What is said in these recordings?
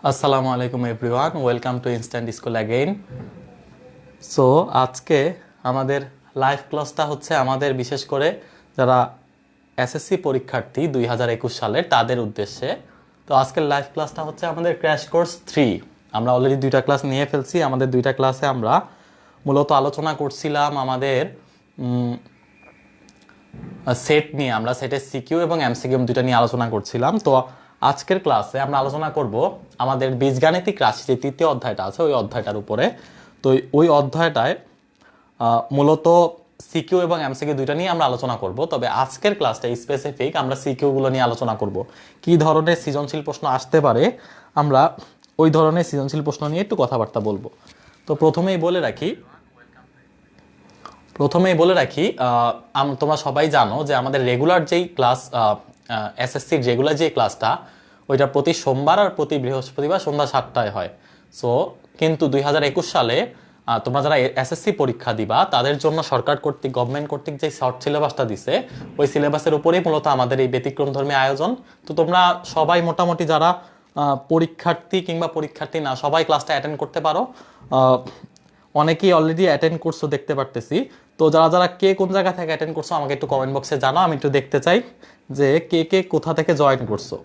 আসসালামু আলাইকুম everyone, welcome to instant school again. So আজকে আমাদের লাইভ ক্লাসটা হচ্ছে আমাদের বিশেষ করে যারা এসএসসি পরীক্ষার্থী 2021 সালের তাদের উদ্দেশ্যে। তো আজকের লাইভ ক্লাসটা হচ্ছে আমাদের ক্র্যাশ কোর্স 3। আমরা অলরেডি দুইটা ক্লাস নিয়ে ফেলছি। আমাদের দুইটা ক্লাসে আমরা মূলত আলোচনা করছিলাম আমাদের সেট নিয়ে। আমরা সেটের সিকিউ এবং এমসিকিউ দুইটা নিয়ে আলোচনা করছিলাম। তো আজকের ক্লাসে আমরা আলোচনা করব আমাদের বীজগাণিতিক রাশি যে তৃতীয় অধ্যায়টা আছে ওই অধ্যায়টার উপরে। তো ওই অধ্যায়টায় মূলত সিকিউ এবং এমসিকিউ দুইটা নিয়ে আমরা আলোচনা করব। তবে আজকের ক্লাসটা স্পেসিফিক আমরা সিকিউগুলো নিয়ে আলোচনা করব। কি ধরনের সৃজনশীল প্রশ্ন আসতে পারে আমরা ওই ধরনের সৃজনশীল প্রশ্ন নিয়ে একটু কথাবার্তা বলবো। তো প্রথমেই বলে রাখি তোমরা সবাই জানো যে আমাদের রেগুলার যেই ক্লাস এসএসসির রেগুলার যে ক্লাসটা ওইটা প্রতি সোমবার আর প্রতি বৃহস্পতিবার সন্ধ্যা 7টায় হয়। সো কিন্তু 2021 সালে তোমরা যারা এসএসসি পরীক্ষা দিবা তাদের জন্য সরকার কর্তৃক গভর্নমেন্ট কর্তৃক যে শর্ট সিলেবাসটা দিছে ওই সিলেবাসের উপরেই মূলত আমাদের এই ব্যতিক্রমধর্মী আয়োজন। তো তোমরা সবাই মোটামুটি যারা পরীক্ষার্থী কিংবা পরীক্ষার্থী না সবাই ক্লাসটা অ্যাটেন্ড করতে পারো। অনেকেই অলরেডি অ্যাটেন্ড করছো দেখতে পারতেছি। তো যারা যারা কে কোন জায়গা থেকে অ্যাটেন্ড করছো আমাকে একটু কমেন্ট বক্সে জানাও, আমি একটু দেখতে চাই যে কে কে কোথা থেকে জয়েন করছো।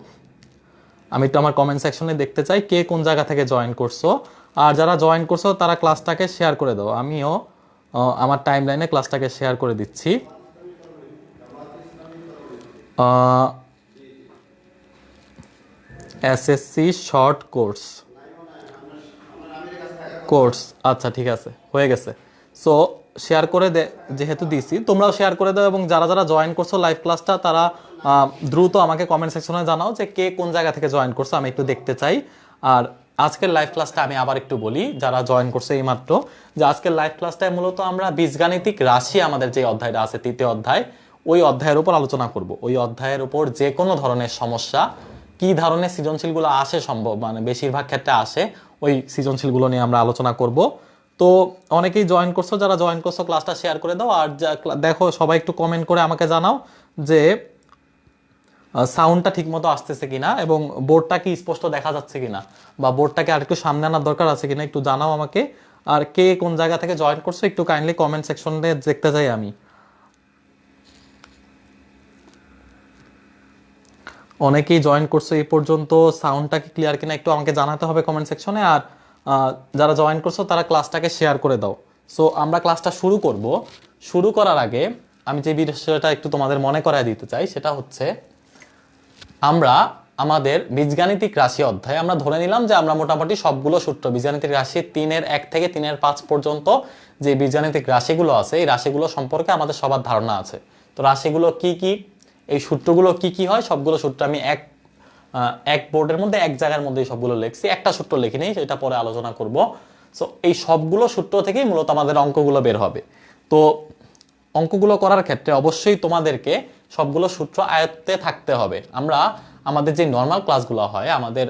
আমি একটু আমার কমেন্ট সেকশনে দেখতে চাই কে কোন জায়গা থেকে জয়েন করছো। আর যারা জয়েন করছো তারা ক্লাসটাকে শেয়ার করে দাও। আমিও আমার টাইম লাইনে ক্লাসটাকে শেয়ার করে দিচ্ছি। এসএসসি শর্ট কোর্স আচ্ছা ঠিক আছে, হয়ে গেছে। সো শেয়ার করে যেহেতু দিছি তোমরাও শেয়ার করে দাও এবং যারা যারা জয়েন করছো লাইভ ক্লাসটা তারা দ্রুত আমাকে কমেন্ট সেকশনে জানাও যে কে কোন জায়গা থেকে জয়েন করছো, আমি একটু দেখতে চাই। আর আজকের লাইভ ক্লাসটা আমি আবার একটু বলি যারা জয়েন করছে এইমাত্র, যে আজকের লাইভ ক্লাসটায় মূলত আমরা বীজগাণিতিক রাশি আমাদের যে অধ্যায়টা আছে তৃতীয় অধ্যায় ওই অধ্যায়ের উপর আলোচনা করব। ওই অধ্যায়ের উপর যে কোনো ধরনের সমস্যা কি ধরনের সৃজনশীলগুলো আসে সম্ভব মানে বেশিরভাগ ক্ষেত্রে আসে ওই সৃজনশীলগুলো নিয়ে আমরা আলোচনা করব। তো অনেকেই জয়েন করছো, যারা জয়েন করছো ক্লাসটা শেয়ার করে দাও। আর দেখো সবাই একটু কমেন্ট করে আমাকে জানাও যে সাউন্ডটা ঠিক মতো আসতেছে কিনা এবং বোর্ডটা কি স্পষ্ট দেখা যাচ্ছে কিনা বা বোর্ডটাকে আর একটু সামনে আনার দরকার আছে কিনা একটু জানাও আমাকে। আর কে কোন জায়গা থেকে জয়েন করছো একটু কাইন্ডলি কমেন্ট সেকশনে দেখতে চাই আমি। অনেকেই জয়েন করছো এই পর্যন্ত, সাউন্ডটা কি ক্লিয়ার কিনা একটু আমাকে জানাতে হবে কমেন্ট সেকশনে। আর যারা জয়েন করছো তারা ক্লাসটাকে শেয়ার করে দাও। সো আমরা ক্লাসটা শুরু করব। শুরু করার আগে আমি যে বিষয়টা একটু তোমাদের মনে করায় দিতে চাই সেটা হচ্ছে আমরা আমাদের বীজগাণিতিক রাশি অধ্যায় আমরা ধরে নিলাম যে আমরা মোটামুটি সবগুলো সূত্র বীজগাণিতিক রাশি 3-এর 1 থেকে 3-এর 5 পর্যন্ত যে বীজগাণিতিক রাশিগুলো আছে এই রাশিগুলো সম্পর্কে আমাদের সবার ধারণা আছে। তো রাশিগুলো কি কি, এই সূত্রগুলো কি কি হয় সবগুলো সূত্র আমি এক বোর্ডের মধ্যে এক জায়গার মধ্যে সবগুলো লিখছি, একটা সূত্র লিখি নেই, সেটা পরে আলোচনা করব। সো এই সবগুলো সূত্র থেকেই মূলত আমাদের অঙ্কগুলো বের হবে। তো অঙ্কগুলো করার ক্ষেত্রে অবশ্যই তোমাদেরকে সবগুলো সূত্র আয়ত্তে থাকতে হবে। আমরা আমাদের যে নর্মাল ক্লাসগুলো হয় আমাদের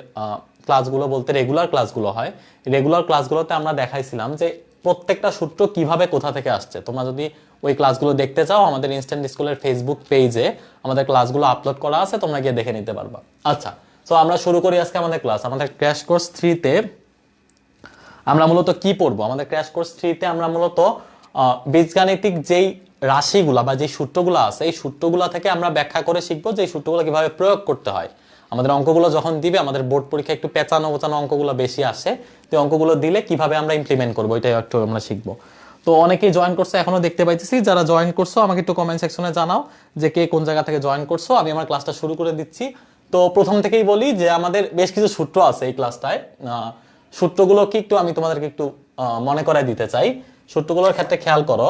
ক্লাসগুলো বলতে রেগুলার ক্লাসগুলো হয়, রেগুলার ক্লাসগুলোতে আমরা দেখাইছিলাম যে প্রত্যেকটা সূত্র কিভাবে কোথা থেকে আসছে। তোমরা যদি ওই ক্লাসগুলো দেখতে চাও আমাদের ইনস্ট্যান্ট স্কুলের ফেসবুক পেজে আমাদের ক্লাসগুলো আপলোড করা আছে, তোমরা গিয়ে দেখে নিতে পারবা। আচ্ছা, তো আমরা শুরু করি আজকে আমাদের ক্লাস। আমাদের ক্র্যাশ কোর্স 3-তে আমরা মূলত কি পড়বো? আমাদের ক্র্যাশ কোর্স 3-তে আমরা মূলত বীজগাণিতিক যেই রাশিগুলা বা যে সূত্রগুলো আছে এই সূত্রগুলো থেকে আমরা ব্যাখ্যা করে শিখবো যে এই সূত্রগুলো কিভাবে প্রয়োগ করতে হয়। আমাদের অঙ্কগুলো যখন দিবে আমাদের বোর্ড পরীক্ষা একটু পেঁচানো গোছানো অঙ্কগুলো বেশি আসে, তো অঙ্কগুলো দিলে কিভাবে আমরা ইমপ্লিমেন্ট করবো এটাই একটু আমরা শিখবো। তো অনেকেই জয়েন করছে এখনো দেখতে পাইতেছি, যারা জয়েন করছো আমাকে একটু কমেন্ট সেকশনে জানাও যে কে কোন জায়গা থেকে জয়েন করছো। আমি আমার ক্লাসটা শুরু করে দিচ্ছি। তো প্রথম থেকেই বলি যে আমাদের বেশ কিছু সূত্র আছে এই ক্লাসটায়। সূত্রগুলো কি একটু আমি তোমাদেরকে একটু মনে করাই দিতে চাই। সূত্রগুলোর ক্ষেত্রে খেয়াল করো,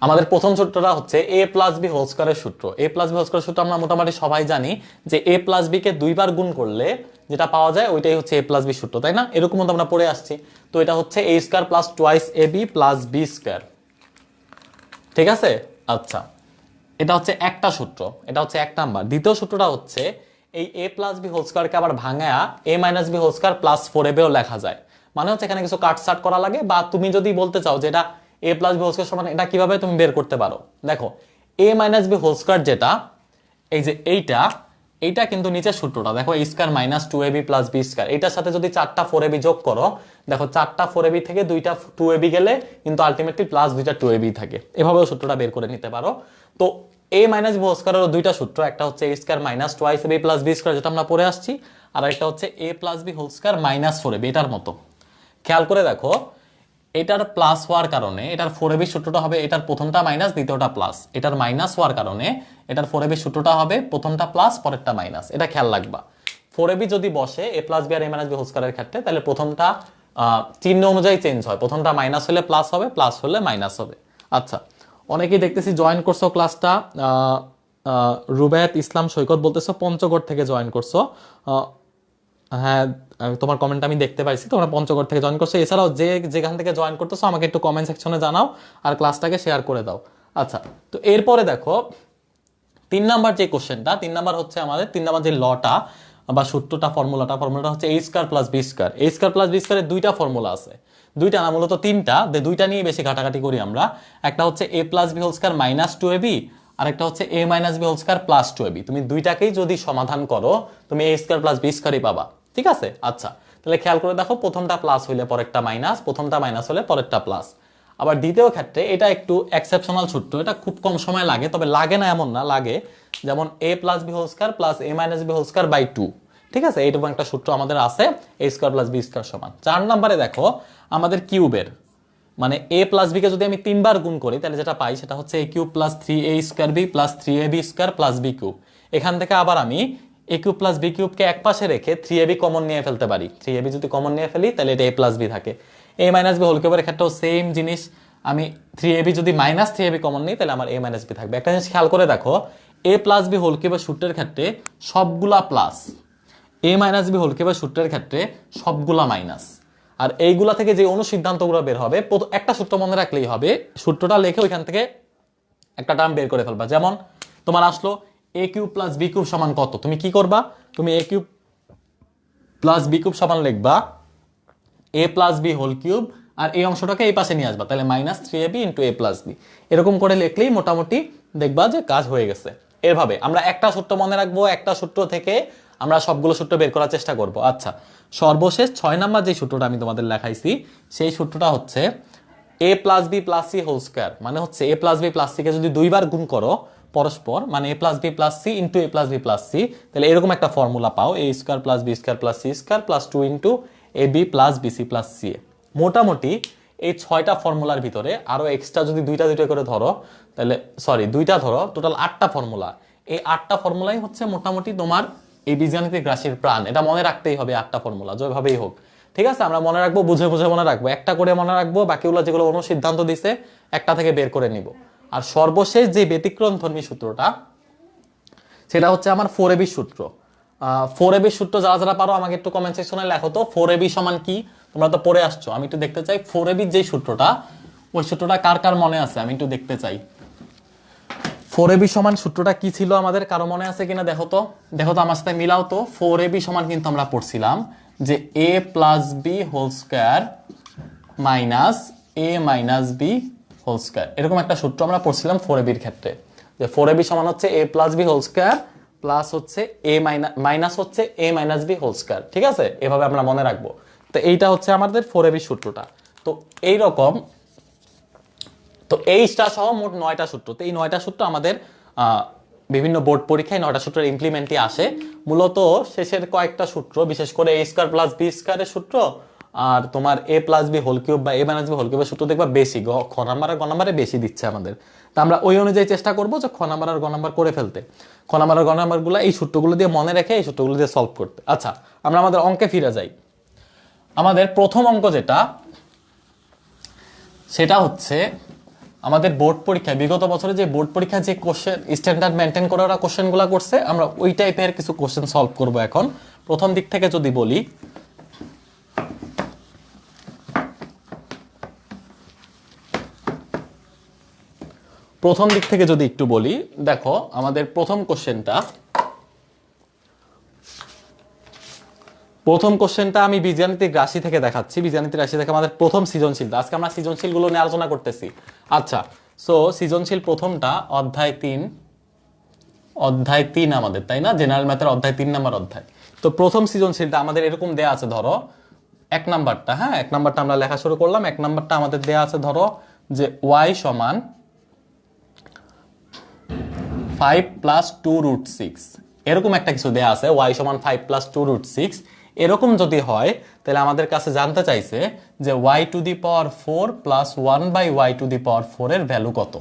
আমাদের প্রথম সূত্রটা হচ্ছে a প্লাস বি হোল স্কয়ারের সূত্র। a প্লাস বি হোল স্কয়ারের সূত্র আমরা মোটামুটি সবাই জানি যে a প্লাস বি কে দুইবার গুণ করলে যেটা পাওয়া যায় ওইটাই হচ্ছে a প্লাস বি সূত্র, তাই না? এরকম মতো আমরা পড়ে আসছি। তো এটা হচ্ছে a square plus twice ab plus b square, ঠিক আছে? আচ্ছা, এটা হচ্ছে একটা সূত্র, এটা হচ্ছে 1 নাম্বার। দ্বিতীয় সূত্রটা হচ্ছে এই a প্লাস বি হোল স্কয়ারকে আবার ভাঙায়া a minus B whole square plus 4ab ও লেখা যায়। মানে হচ্ছে এখানে কিছু কাটছাট করা লাগে, বা তুমি যদি বলতে চাও যে এটা a plus B whole square সমান, এটা কিভাবে তুমি বের করতে পারো? দেখো a minus B whole square যেটা এই যে এইটা এইটা কিন্তু নিচের সূত্রটা দেখো a square minus 2ab plus b square, এটার সাথে যদি 4টা 4ab যোগ করো, দেখো 4টা 4ab থেকে 2টা 2ab গেলে কিন্তু আলটিমেটলি প্লাস 2টা 2ab থাকে। এভাবেও সূত্রটা বের করে নিতে পারো। তো a মাইনাস b হোল স্কয়ারের দুইটা সূত্র, একটা হচ্ছে a square minus 2ab plus b square যেটা আমরা পড়ে আসছি, আর একটা হচ্ছে a plus b whole square minus 4ab, এটার মতো। খেয়াল করে দেখো, এটার প্লাস হওয়ার কারণে এটার 4ab সূত্রটা হবে এটার প্রথমটা মাইনাস দ্বিতীয়টা প্লাস, এটার মাইনাস হওয়ার কারণে এটার 4ab সূত্রটা হবে প্রথমটা প্লাস পরেরটা মাইনাস। এটা খেয়াল রাখবা। 4ab যদি বসে a প্লাস b আর a মাইনাস b হোল স্কয়ারের ক্ষেত্রে, তাহলে প্রথমটা চিহ্ন অনুযায়ী চেঞ্জ হয়, প্রথমটা মাইনাস হলে প্লাস হবে, প্লাস হলে মাইনাস হবে। আচ্ছা, অনেকেই দেখতেছি জয়েন করছো ক্লাসটা। রুবায়াত ইসলাম সৈকত বলতেছো পঞ্চগড় থেকে জয়েন করছো। হ্যাঁ, তোমার কমেন্ট আমি দেখতে পাইছি, তোমরা পঞ্চগড় থেকে জয়েন করছো। এছাড়াও যেখান থেকে জয়েন করতেছো আমাকে একটু কমেন্ট সেকশনে জানাও আর ক্লাসটাকে শেয়ার করে দাও। আচ্ছা, তো এরপরে দেখো 3 নাম্বার যে কোশ্চেনটা, 3 নাম্বার হচ্ছে আমাদের 3 নাম্বার যে লটা বা সূত্রটা, ফর্মুলাটা হচ্ছে a square plus b square. a square plus b স্কয়ারের দুইটা ফর্মুলা আছে, দুইটা না মূলত তিনটা, দুইটা নিয়ে বেশি ঘাটাঘাটি করি আমরা। একটা হচ্ছে a plus b whole square minus 2ab, আর একটা হচ্ছে a minus b whole square plus 2ab। তুমি দুইটাকেই যদি সমাধান করো তুমি a স্কয়ার প্লাস b স্কয়ারই পাবা, ঠিক আছে? আচ্ছা, তাহলে খেয়াল করে দেখো, প্রথমটা প্লাস হইলে পরেরটা মাইনাস, প্রথমটা মাইনাস হলে পরেরটা প্লাস। আবার দ্বিতীয় ক্ষেত্রে এটা একটু এক্সেপশনাল সূত্র, এটা খুব কম সময় লাগে, তবে লাগে না এমন না, লাগে। যেমন a plus b whole square plus a minus b whole square by 2, ঠিক আছে? এইরকম একটা সূত্র আমাদের আছে, a square plus b square সমান। 4 নম্বরে দেখো আমাদের কিউবের, মানে a প্লাস b কে যদি আমি 3 বার গুণ করি তাহলে যেটা পাই সেটা হচ্ছে a cube plus 3a square b plus 3ab square plus b cube. এখান থেকে আবার আমি a কিউব প্লাস b কিউবকে এক পাশে রেখে 3ab কমন নিয়ে ফেলতে পারি। 3ab যদি কমন নিয়ে ফেলি তাহলে এটা a প্লাস b থাকে। a মাইনাস b হোল কিউবের ক্ষেত্রেও সেম জিনিস, আমি 3ab যদি মাইনাস 3ab কমন নিই তাহলে আমার a মাইনাস b থাকবে। একটা জিনিস খেয়াল করে দেখো, a প্লাস b হোল কিউবের সূত্রের ক্ষেত্রে সবগুলা plus, a minus b whole কিউবের সূত্রের ক্ষেত্রে সবগুলা মাইনাস। আর এইগুলা থেকে যে অনুসিদ্ধান্তগুলো বের হবে, একটা সূত্র মনে রাখলেই হবে, সূত্রটা লিখে ওইখান থেকে একটা টার্ম বের করে ফেলবা। যেমন তোমার আসলো a cube plus b cube সমান কত, তুমি কি করবা? তুমি a cube plus b cube সমান লিখবা a plus b whole cube, আর এই অংশটাকে এই পাশে নিয়ে আসবা, তাহলে minus 3ab into a plus b। এরকম করে লিখলেই মোটামুটি দেখবা যে কাজ হয়ে গেছে। এভাবে আমরা একটা সূত্র মনে রাখবো, একটা সূত্র থেকে আমরা সবগুলো সূত্র বের করার চেষ্টা করব। আচ্ছা, সর্বশেষ 6 নাম্বার যে সূত্রটা আমি তোমাদের লেখাইছি, সেই সূত্রটা হচ্ছে a plus b plus c whole square, মানে হচ্ছে a plus b plus c কে যদি দুইবার গুণ করো পরস্পর, মানে a plus b plus c into a plus b plus c, তাহলে এরকম একটা ফর্মুলা পাও, a square plus b square plus c square plus 2 into ab plus bc plus ca। মোটামুটি এই 6টা ফর্মুলার ভিতরে আরো এক্সট্রা যদি দুইটা করে ধরো, তাহলে দুইটা ধরো, টোটাল 8টা ফর্মুলা। এই 8টা ফর্মুলাই হচ্ছে মোটামুটি তোমার এই বীজগাণিতিক রাশির প্রাণ। এটা মনে রাখতেই হবে, 8টা ফর্মুলা যেভাবেই হোক, ঠিক আছে? আমরা মনে রাখবো, বুঝে বুঝে মনে রাখবো, একটা করে মনে রাখবো, বাকিগুলো যেগুলো অনুসিদ্ধান্ত দিছে একটা থেকে বের করে নিব। আর সর্বশেষ যে ব্যতিক্রম ধর্মী সূত্রটা, সেটা হচ্ছে আমার 4ab সূত্র। 4ab সূত্র যারা যারা পারো আমাকে একটু কমেন্ট সেকশনে লেখো তো 4ab সমান কি, তোমরা তো পড়ে আসছো, আমি একটু দেখতে চাই 4ab যে সূত্রটা, ওই সূত্রটা কার কার মনে আছে আমি একটু দেখতে চাই। 4ab সমান সূত্রটা কি ছিল আমাদের, কারো মনে আছে কিনা দেখো তো আমার সাথে মিলাও তো। 4ab সমান কিন্তু আমরা পড়ছিলাম যে a plus b whole square minus a minus b whole square, এরকম একটা সূত্র আমরা পড়ছিলাম 4ab এর ক্ষেত্রে, যে 4ab সমান হচ্ছে a plus b whole square plus হচ্ছে a মাইনাস হচ্ছে a minus b whole square, ঠিক আছে? এভাবে আমরা মনে রাখবো। তো এইটা হচ্ছে আমাদের 4ab সূত্রটা। তো এইরকম, তো এইটা সহ মোট 9টা সূত্র। তো এই 9টা সূত্র আমাদের বিভিন্ন বোর্ড পরীক্ষায় 9টা সূত্রের ইমপ্লিমেন্টই আসে। মূলত শেষের কয়েকটা সূত্র, বিশেষ করে a স্কয়ার প্লাস b স্কয়ারের সূত্র আর তোমার a plus b whole cube বা a মাইনাস b হোল কিউবের সূত্র দেখবা বেশি, খ নাম্বার আর গ নাম্বারে বেশি দিচ্ছে আমাদের। তা আমরা ওই অনুযায়ী চেষ্টা করবো যে খ নাম্বার আর গ নাম্বার করে ফেলতে, খ নাম্বার আর গ নাম্বারগুলো এই সূত্রগুলো দিয়ে মনে রেখে এই সূত্রগুলো দিয়ে সলভ করতে। আচ্ছা, আমরা আমাদের অঙ্কে ফিরে যাই। আমাদের প্রথম অঙ্ক যেটা, সেটা হচ্ছে আমাদের বোর্ড পরীক্ষায়, বিগত বছরে যে বোর্ড পরীক্ষায় যে কোশ্চেন স্ট্যান্ডার্ড মেনটেন করে ওরা কোশ্চেনগুলো করছে, আমরা ওই টাইপের কিছু কোশ্চেন সলভ করব এখন। প্রথম দিক থেকে যদি বলি, একটু বলি, দেখো আমাদের প্রথম কোশ্চেনটা আমি বীজগাণিতিক রাশি থেকে দেখাচ্ছি। বীজগাণিতিক রাশি থেকে আমাদের প্রথম সৃজনশীল, আজকে আমরা সৃজনশীলগুলো নিয়ে আলোচনা করতেছি। আচ্ছা, সো সৃজনশীল প্রথমটা অধ্যায় অধ্যায় 3 আমাদের, তাই না? জেনারেল ম্যাথের অধ্যায় 3 নাম্বার অধ্যায়। তো প্রথম সৃজনশীলটা আমাদের এরকম দেয়া আছে, ধরো এক নাম্বারটা, হ্যাঁ এক নাম্বারটা আমরা লেখা শুরু করলাম। এক নাম্বারটা আমাদের দেয়া আছে ধরো যে y সমান 5 প্লাস 2√6, এরকম একটা কিছু দেয়া আছে, y সমান 5 প্লাস 2√6। এরকম যদি হয় তাহলে আমাদের কাছে জানতে চাইছে যে y to the power 4 plus 1 by y to the power 4 এর ভ্যালু কত,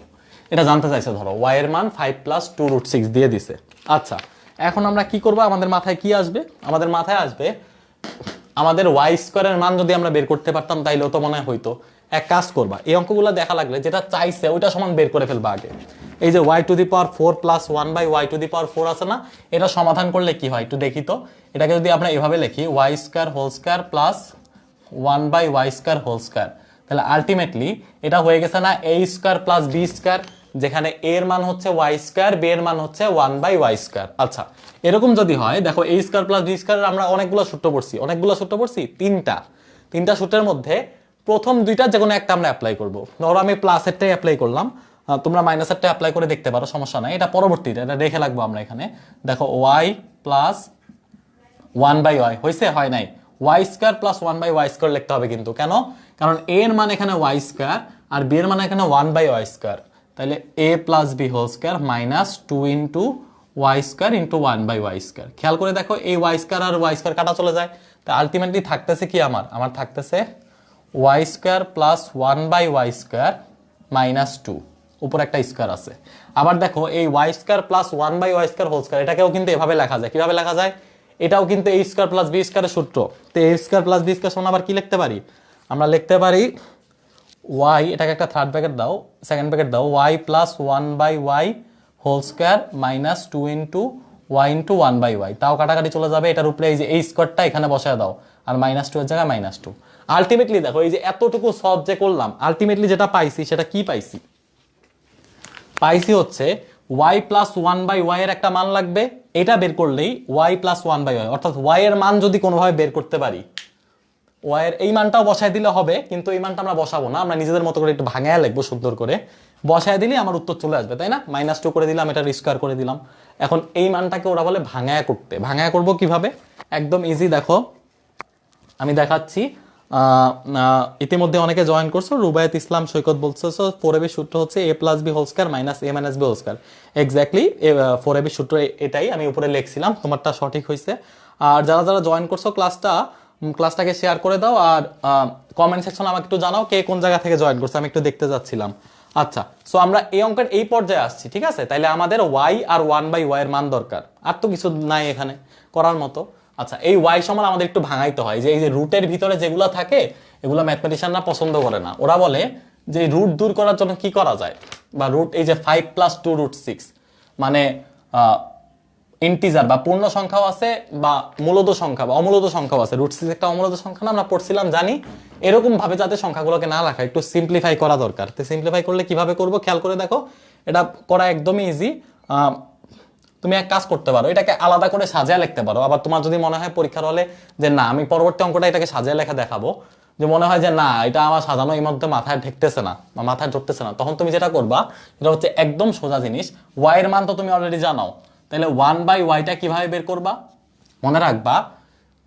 এটা জানতে চাইছে। ধরো y এর মান 5 প্লাস 2√6 দিয়ে দিছে। আচ্ছা, এখন আমরা কি করব? আমাদের মাথায় কি আসবে? আমাদের মাথায় আসবে আমাদের y স্কয়ারের মান যদি আমরা বের করতে পারতাম তাইলেও তো মনে হয় হইতো। এক কাজ করবা, এই অঙ্কগুলো দেখা লাগলে যেটা চাইছে ওইটা সমান বের করে ফেলবা আগে। এই যে y to the power 4 plus 1 by y to the power 4 আছে না, এটা সমাধান করলে কি হয় একটু দেখি তো। এটাকে যদি আমরা এভাবে লিখি y square whole square plus 1 by y square whole square, তাহলে আলটিমেটলি এটা হয়ে গেছে না a square plus b square, যেখানে a এর মান হচ্ছে y স্কয়ার, b এর মান হচ্ছে 1 বাই y স্কয়ার। আচ্ছা, এরকম যদি হয়, দেখো a square plus b square আমরা অনেকগুলো সূত্র পড়ছি, তিনটা সূত্রের মধ্যে প্রথম দুইটা যে কোনো একটা আমরা অ্যাপ্লাই করব। ধরো আমি প্লাসেরটাই অ্যাপ্লাই করলাম, তোমরা মাইনাসেরটা অ্যাপ্লাই করে দেখতে পারো, সমস্যা নাই। এটা পরবর্তীতে এটা রেখে লাগবো আমরা এখানে। দেখো y প্লাস 1 বাই y হয়েছে, হয় নাই, y square plus 1 by y square লিখতে হবে কিন্তু। কেন? কারণ a এর মান এখানে y স্কয়ার আর b এর মান এখানে 1 বাই y স্কয়ার, তাহলে a plus b whole square minus 2 into y square into 1 by y square. খেয়াল করে দেখো এই y স্কয়ার আর y স্কয়ার কাটা চলে যায়, তা আলটিমেটলি থাকতেছে কি আমার থাকতেছে y square plus 1 by y square minus 2, উপর একটা স্কয়ার আছে। আবার দেখো এই y square plus 1 by y square whole square, এটাকেও কিন্তু এভাবে লেখা যায়। কিভাবে লেখা যায়? এটাও কিন্তু a স্কয়ার প্লাস b স্কয়ারের সূত্র। তো a square plus b square সমান আবার কি লিখতে পারি? আমরা লিখতে পারি y, এটাকে একটা থার্ড ব্র্যাকেট দাও, সেকেন্ড ব্র্যাকেট দাও, y plus 1 by y whole square minus 2 into y into 1 by y। তাও কাটাকাটি চলে যাবে, এটার উপরে এই যে এই স্কয়ারটা এখানে বসায় দাও, আর মাইনাস 2 এর জায়গায় মাইনাস 2। আলটিমেটলি দেখো এই যে এতটুকু সলভ যে করলাম, আলটিমেটলি যেটা পাইছি সেটা কি পাইছি? পাইছি হচ্ছে y প্লাস 1 বাই y এর একটা মান লাগবে, এটা বের করলেই y প্লাস 1 বাই y, অর্থাৎ y এর মান যদি কোনোভাবে বের করতে পারি, y এর এই মানটাও বসায় দিলে হবে, কিন্তু এই মানটা আমরা বসাবো না, আমরা নিজেদের মতো করে একটু ভাঙায় লিখবো সুন্দর করে। বসায় দিলে আমার উত্তর চলে আসবে, তাই না? মাইনাস 2 করে দিলাম, এটা স্কয়ার করে দিলাম। এখন এই মানটাকে ওরা বলে ভাঙায় করতে। ভাঙায় করবো কিভাবে? একদম ইজি, দেখো আমি দেখাচ্ছি। ইতিমধ্যে অনেকে জয়েন করছো, রুবায়েত ইসলাম সৈকত বলছো 4ab সূত্র হচ্ছে a plus B whole square minus a minus B whole square. Exactly 4ab সূত্র এটাই আমি উপরে লিখছিলাম, তোমারটা সঠিক হয়েছে। আর যারা যারা জয়েন করছো ক্লাসটাকে শেয়ার করে দাও, আর কমেন্ট সেকশনে আমাকে একটু জানাও কে কোন জায়গা থেকে জয়েন করছে, আমি একটু দেখতে যাচ্ছিলাম। আচ্ছা, সো আমরা এই অঙ্কের এই পর্যায়ে আসছি, ঠিক আছে? তাইলে আমাদের y আর 1 বাই y এর মান দরকার, আর তো কিছু নাই এখানে করার মতো। আচ্ছা, এই y সমান আমাদের একটু ভাঙাইতে হয়, যে এই যে রুটের ভিতরে যেগুলো থাকে এগুলো ম্যাথমেটিশিয়ানরা পছন্দ করে না। ওরা বলে যে রুট দূর করার জন্য কি করা যায়, বা রুট এই যে 5 প্লাস 2√6 মানে ইন্টিজার বা পূর্ণ সংখ্যাও আছে, বা মূলদ সংখ্যা বা অমূলদ সংখ্যাও আছে। √6 একটা অমূলদ সংখ্যা না, আমরা পড়ছিলাম জানি। এরকম ভাবে যাতে সংখ্যাগুলোকে না রাখা, একটু সিম্পলিফাই করা দরকার। তো সিম্পলিফাই করলে কিভাবে করব খেয়াল করে দেখো, এটা করা একদমই ইজি। তুমি এক কাজ করতে পারো, এটাকে আলাদা করে সাজিয়ে লিখতে পারো। আবার তোমার যদি মনে হয় পরীক্ষার হলে যে না আমি পরবর্তী অঙ্কটা এটাকে সাজিয়ে লেখা দেখাবো, যে মনে হয় যে না এটা আমার সাজানো এই মধ্যে মাথায় ঠেকতেছে না বা মাথায় ধরতেছে না, তখন তুমি যেটা করবা এটা হচ্ছে একদম সোজা জিনিস। y এর মান তো তুমি অলরেডি জানো, তাহলে 1 বাই ওয়াইটা কিভাবে বের করবা? মনে রাখবা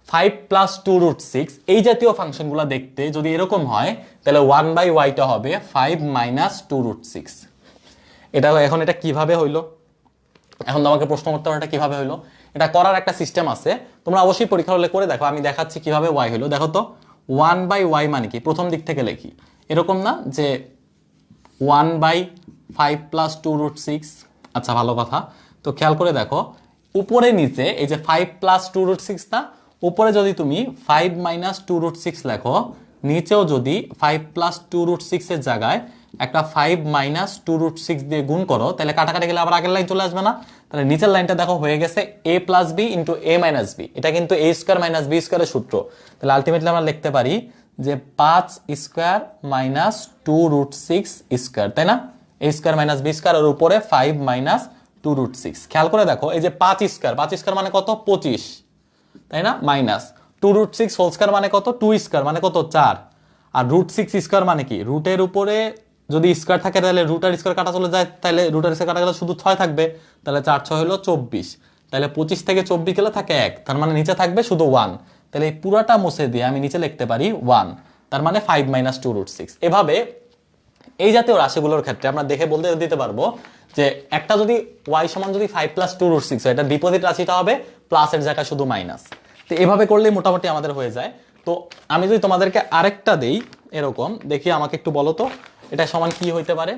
5 প্লাস 2√6 এই জাতীয় ফাংশনগুলো দেখতে যদি এরকম হয়, তাহলে 1 বাই ওয়াইটা হবে 5 মাইনাস 2√6। এটা এখন এটা কিভাবে হইলো? এখন তোমাকে প্রশ্ন করতে হবে এটা কিভাবে হইলো। এটা করার একটা সিস্টেম আছে, তোমরা অবশ্যই পরীক্ষা হলে করে দেখো। আমি দেখাচ্ছি কিভাবে y হইলো। দেখো তো 1 বাই ওয়াই মানে কি, প্রথম দিক থেকে লিখি। এরকম না যে 1 বাই 5 প্লাস 2√6। আচ্ছা, ভালো কথা। তো খেয়াল করে দেখো উপরে নিচে এই যে 5 প্লাস 2√6 না, উপরে যদি তুমি 5 মাইনাস 2√6 লেখো, নিচেও যদি 5 প্লাস 2√6 এর জায়গায় একটা 5 মাইনাস 2√6 দিয়ে গুণ করো, তাহলে কাটাকাটি গেলে আবার আগের লাইন চলে আসবে না? তাহলে নিচের লাইনটা দেখো হয়ে গেছে a plus B into a minus B. এটা কিন্তু a স্কোয়ার মাইনাস বি স্কোয়ারের সূত্র। তাহলে আলটিমেটলি আমরা লিখতে পারি যে 5 স্কোয়ার মাইনাস 2√6 স্কোয়ার, তাই না? a square minus B square, ওর উপরে 5 মাইনাস 2√6। খেয়াল করে দেখো এই যে 5 স্কোয়ার মানে কত? 25, তাই না? মাইনাস 2√6 হোল স্কোয়ার মানে কত? 2 স্কোয়ার মানে কত? 4। আর √6 স্কোয়ার মানে কি? রুটের উপরে যদি স্কোয়ার থাকে তাহলে রুট আর স্কোয়ার কাটা চলে যায়, তাহলে রুট আর স্কোয়ার কাটা গেলে শুধু 6 থাকবে, তাহলে 4 6 হলো 24, তাহলে 25 থেকে 24 গেলে থাকে 1, তার মানে নিচে থাকবে শুধু 1, তাহলে এই পুরাটা মুছে দিয়ে আমি নিচে লিখতে পারি 1, তার মানে 5 - 2 √6। এভাবে এই জাতীয় রাশিগুলোর ক্ষেত্রে আমরা দেখে বলতে দিতে পারবো যে একটা যদি y সমান যদি 5 + 2 √6 হয়, এটা বিপরীত রাশিটা হবে প্লাসের জায়গায় শুধু মাইনাস। তো এভাবে করলেই মোটামুটি আমাদের হয়ে যায়। তো আমি যদি তোমাদেরকে আরেকটা দেই এরকম, দেখি আমাকে একটু বলো তো এটা সমান কি হইতে পারে।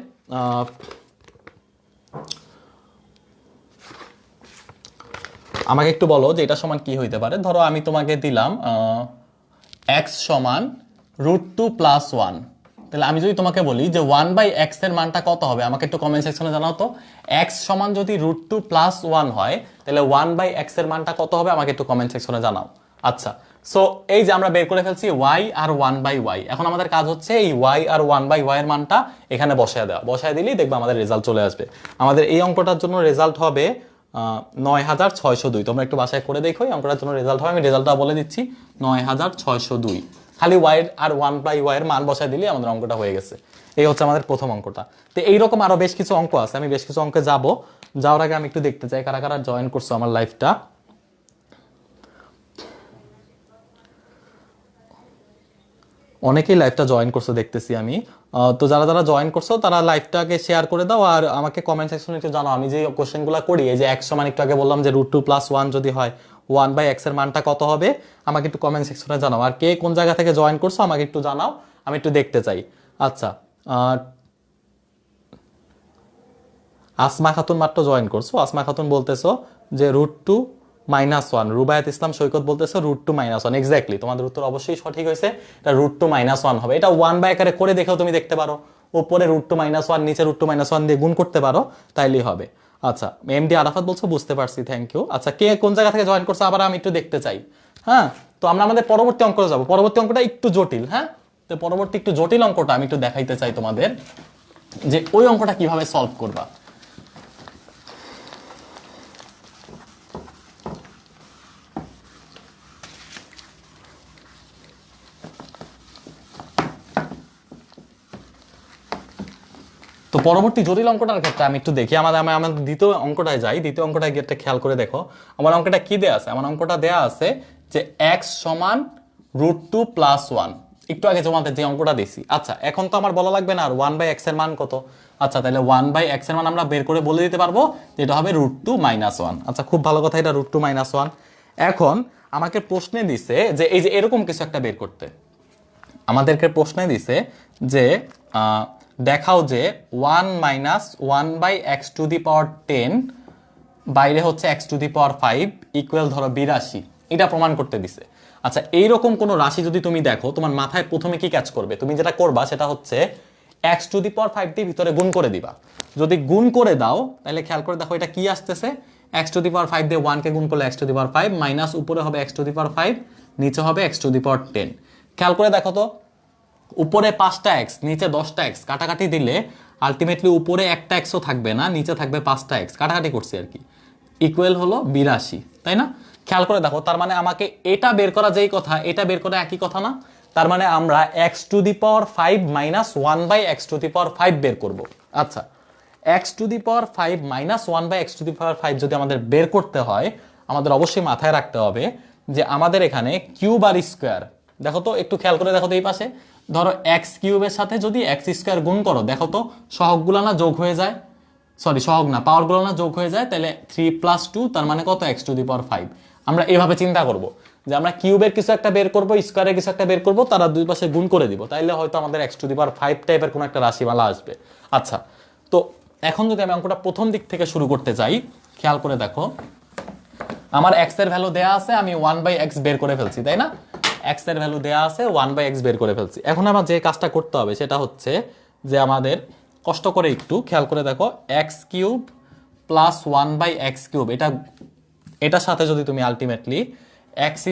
আমাকে একটু বলো যে এটা সমান কি হইতে পারে। ধরো আমি তোমাকে দিলাম x সমান √2 + 1, তাহলে আমি যদি তোমাকে বলি যে 1/x এর মানটা কত হবে, আমাকে একটু কমেন্ট সেকশনে জানাও তো। x সমান যদি √2 + 1 হয়, তাহলে 1/x এর মানটা কত হবে, আমাকে একটু কমেন্ট সেকশনে জানাও। আচ্ছা, সো এই যে আমরা বের করে ফেলছি y আর 1/y। এখন আমাদের কাজ হচ্ছে এই y আর 1/y এর মানটা এখানে বসায় দেওয়া। বসায় দিলেই দেখবে আমাদের রেজাল্ট চলে আসবে। আমাদের এই অঙ্কটার জন্য রেজাল্ট হবে 9602। তোমরা একটু বাসায় করে দেখো, এই অঙ্কটার জন্য রেজাল্ট হবে, আমি রেজাল্টটা বলে দিচ্ছি, 9602। খালি y আর 1/y এর মান বসায় দিলেই আমাদের অঙ্কটা হয়ে গেছে। এই হচ্ছে আমাদের প্রথম অঙ্কটা। তো এইরকম আরো বেশ কিছু অঙ্ক আছে, আমি বেশ কিছু অঙ্কে যাব। যাওয়ার আগে আমি একটু দেখতে চাই কারা কারা জয়েন করছো আমার লাইফটা। অনেকেই লাইভটা জয়েন করছো দেখতেছি আমি। তো যারা যারা জয়েন করছো তারা লাইভটাকে শেয়ার করে দাও আর আমাকে কমেন্ট সেকশনে একটু জানাও। আমি যে কোশ্চেনগুলো করি, এই যে x সমান একটু আগে বললাম যে √2 + 1 যদি হয় 1/x এর মানটা কত হবে, আমাকে একটু কমেন্ট সেকশনে জানাও। আর কে কোন জায়গা থেকে জয়েন করছো আমাকে একটু জানাও, আমি একটু দেখতে চাই। আচ্ছা, আসমা খাতুন মাত্র জয়েন করছো। আসমা খাতুন বলতেছো যে √2 - 1। রুবায়াত ইসলাম সৈকত বলতেছে √2 - 1। এক্স্যাক্টলি, তোমাদের উত্তর অবশ্যই সঠিক হয়েছে, এটা √2 - 1 হবে। এটা 1/, করে দেখেও তুমি দেখতে পারো, উপরে √2 - 1 নিচে √2 - 1 দিয়ে গুণ করতে পারো, তাইলেই হবে। আচ্ছা, এমডি আরাফাত বলছো, বুঝতে পারছি, থ্যাংক ইউ। আচ্ছা, কে কোন জায়গা থেকে জয়েন করছো আবার আমি একটু দেখতে চাই। হ্যাঁ, তো আমরা আমাদের পরবর্তী অঙ্কে যাবো। পরবর্তী অঙ্কটা একটু জটিল। হ্যাঁ, তো পরবর্তী একটু জটিল অঙ্কটা আমি একটু দেখাইতে চাই তোমাদের যে ওই অঙ্কটা কিভাবে সলভ করবা। তো পরবর্তী জটিল অঙ্কটার ক্ষেত্রে আমি একটু দেখি, আমাদের দ্বিতীয় অঙ্কটায় যাই। দ্বিতীয় অঙ্কটায় গিয়ে খেয়াল করে দেখো আমার অঙ্কটা কি দেয়া আছে। আমার অঙ্কটা দেয়া আছে যে x সমান √2 + 1। একটু আগে তোমাদের যে অঙ্কটা দিছি। আচ্ছা, এখন তো আমার বলা লাগবে না আর 1/x এর মান কত। আচ্ছা, তাহলে 1/x এর মান আমরা বের করে বলে দিতে পারবো যে এটা হবে √2 - 1। আচ্ছা, খুব ভালো কথা, এটা √2 - 1। এখন আমাকে প্রশ্নে দিছে যে এই যে এরকম কিছু একটা বের করতে। আমাদেরকে প্রশ্নে দিছে যে দেখাও যে 1 - 1/x⁻10 বাইরে হচ্ছে x⁵ ইকুয়াল ধরো 82, এটা প্রমাণ করতে দিছে। আচ্ছা, এইরকম কোন রাশি যদি তুমি দেখো, তোমার মাথায় প্রথমে কি কাজ করবে? তুমি যেটা করবা সেটা হচ্ছে x⁵ দিয়ে ভিতরে গুণ করে দিবা। যদি গুণ করে দাও তাহলে খেয়াল করে দেখো এটা কি আসতেছে, x⁵ দিয়ে 1 কে গুণ করলে x⁵, মাইনাস উপরে হবে x⁵, নিচে হবে x⁻10। খেয়াল করে দেখো তো, উপরে 5টা x নিচে 10টা x কাটাকাটি দিলে আলটিমেটলি উপরে একটা xও থাকবে না, নিচে থাকবে 5টা x, কাটাকাটি করছি আর কি, ইকুয়াল হলো 82, তাই না? খেয়াল করে দেখো, তার মানে আমাকে এটা বের করা যেই কথা, এটা বের করা একই কথা না? তার মানে আমরা x⁵ মাইনাস 1/x⁵ বের করব। আচ্ছা, x⁵ মাইনাস 1/x⁵ যদি আমাদের বের করতে হয়, আমাদের অবশ্যই মাথায় রাখতে হবে যে আমাদের এখানে কিউব আর স্কোয়ার, দেখো তো একটু খেয়াল করে দেখো তো এই পাশে, ধরো x কিউবের সাথে যদি x² গুণ করো, দেখো তো সহগগুলো না যোগ হয়ে যায়, সরি সহগ না, পাওয়ারগুলো না যোগ হয়ে যায়, তাহলে 3 + 2 তার মানে কত, x⁵। আমরা এভাবে চিন্তা করব যে আমরা কিউবের কিছু একটা বের করব, স্কোয়ারের কিছু একটা বের করব, তারা দুই পাশে গুণ করে দিব, তাইলে হয়তো আমাদের x⁵ টাইপের কোনো একটা রাশিমালা আসবে। আচ্ছা, তো এখন যদি আমি অঙ্কটা প্রথম দিক থেকে শুরু করতে চাই, খেয়াল করে দেখো আমার x এর ভ্যালু দেয়া আছে, আমি 1/x বের করে ফেলছি, তাই না? x এর ভ্যালু দেয়া আছে, 1/x বের করে ফেলছি। এখন আমার যে কাজটা করতে হবে সেটা হচ্ছে যে আমাদের কষ্ট করে একটু খেয়াল করে দেখো, x³ প্লাস 1/x³ এটার সাথে যদি তুমি আলটিমেটলি x²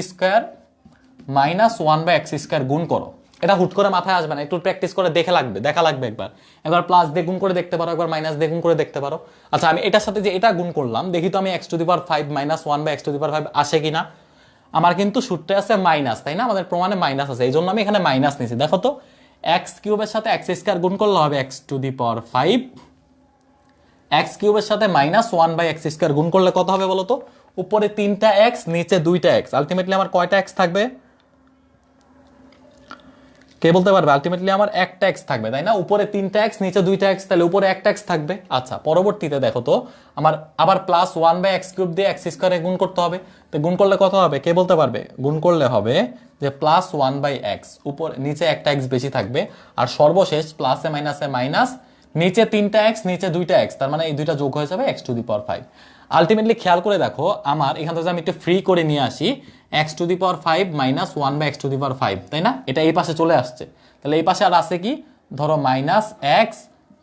মাইনাস 1/x² গুণ করো, এটা হুট করে মাথায় আসবে না, একটু প্র্যাকটিস করে দেখা লাগবে একবার প্লাস দিয়ে গুণ করে দেখতে পারো, একবার মাইনাস দিয়ে গুণ করে দেখতে পারো। আচ্ছা, আমি এটার সাথে যে এটা গুণ করলাম, দেখি তো আমি x⁵ মাইনাস 1/x⁵ আসে কিনা। আমার কিন্তু সূত্রে আছে মাইনাস, তাই না? আমাদের প্রমাণে মাইনাস আছে, এই জন্য আমি এখানে মাইনাস নিয়েছি। দেখো তো এক্স কিউবের সাথে এক্স স্কোয়ার গুণ করলে হবে x two the power 5, x কিউবের সাথে -1/x স্কোয়ার গুণ করলে কত হবে বলো তো? উপরে 3টা এক্স, নিচে 2টা এক্স, আলটিমেটলি আমার কয়টা এক্স থাকবে? কে বলতে পারবে? আলটিমেটলি আমার একটা এক্স থাকবে, তাই না? উপরে 3টা এক্স, নিচে 2টা এক্স, তাহলে উপরে একটা এক্স থাকবে। আচ্ছা, পরবর্তীতে দেখো তো, আমার আবার +1/x³ দিয়ে এক্স স্কোয়ারে গুণ করতে হবে। তো গুণ করলে কত হবে? কে বলতে পারবে? গুণ করলে হবে যে +1/x, উপর নিচে একটা এক্স বেশি থাকবে, আর সর্বশেষ প্লাসে মাইনাসে মাইনাস, নিচে 3টা এক্স, নিচে 2টা এক্স, তার মানে এই দুইটা যোগ হয়ে যাবে x to the power 5। Ultimately খেয়াল করে দেখো, আমার এখান থেকে আমি একটু ফ্রি করে নিয়ে আসি, x to the power 5 -1/x to the power 5, তাই না? এটা এই পাশে চলে আসছে, তাহলে এই পাশে আর আছে কি? ধরো -x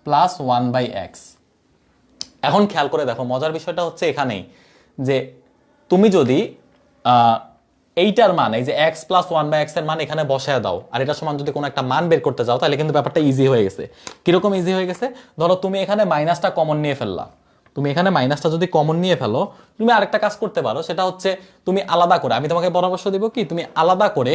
+ 1/x। এখন খেয়াল করে দেখো, মজার বিষয়টা হচ্ছে এখানেই যে তুমি যদি এইটার মান, এই যে x + 1/x এর মান এখানে বসায় দাও, আর এটা সমান যদি কোনো একটা মান বের করতে যাও, তাহলে কিন্তু ব্যাপারটা ইজি হয়ে গেছে। কিরকম ইজি হয়ে গেছে? ধরো তুমি এখানে মাইনাসটা কমন নিয়ে ফেললা, তুমি এখানে মাইনাসটা যদি কমন নিয়ে ফেলো, তুমি আরেকটা কাজ করতে পারো, সেটা হচ্ছে তুমি আলাদা করে, আমি তোমাকে পরামর্শ দিব কি, তুমি আলাদা করে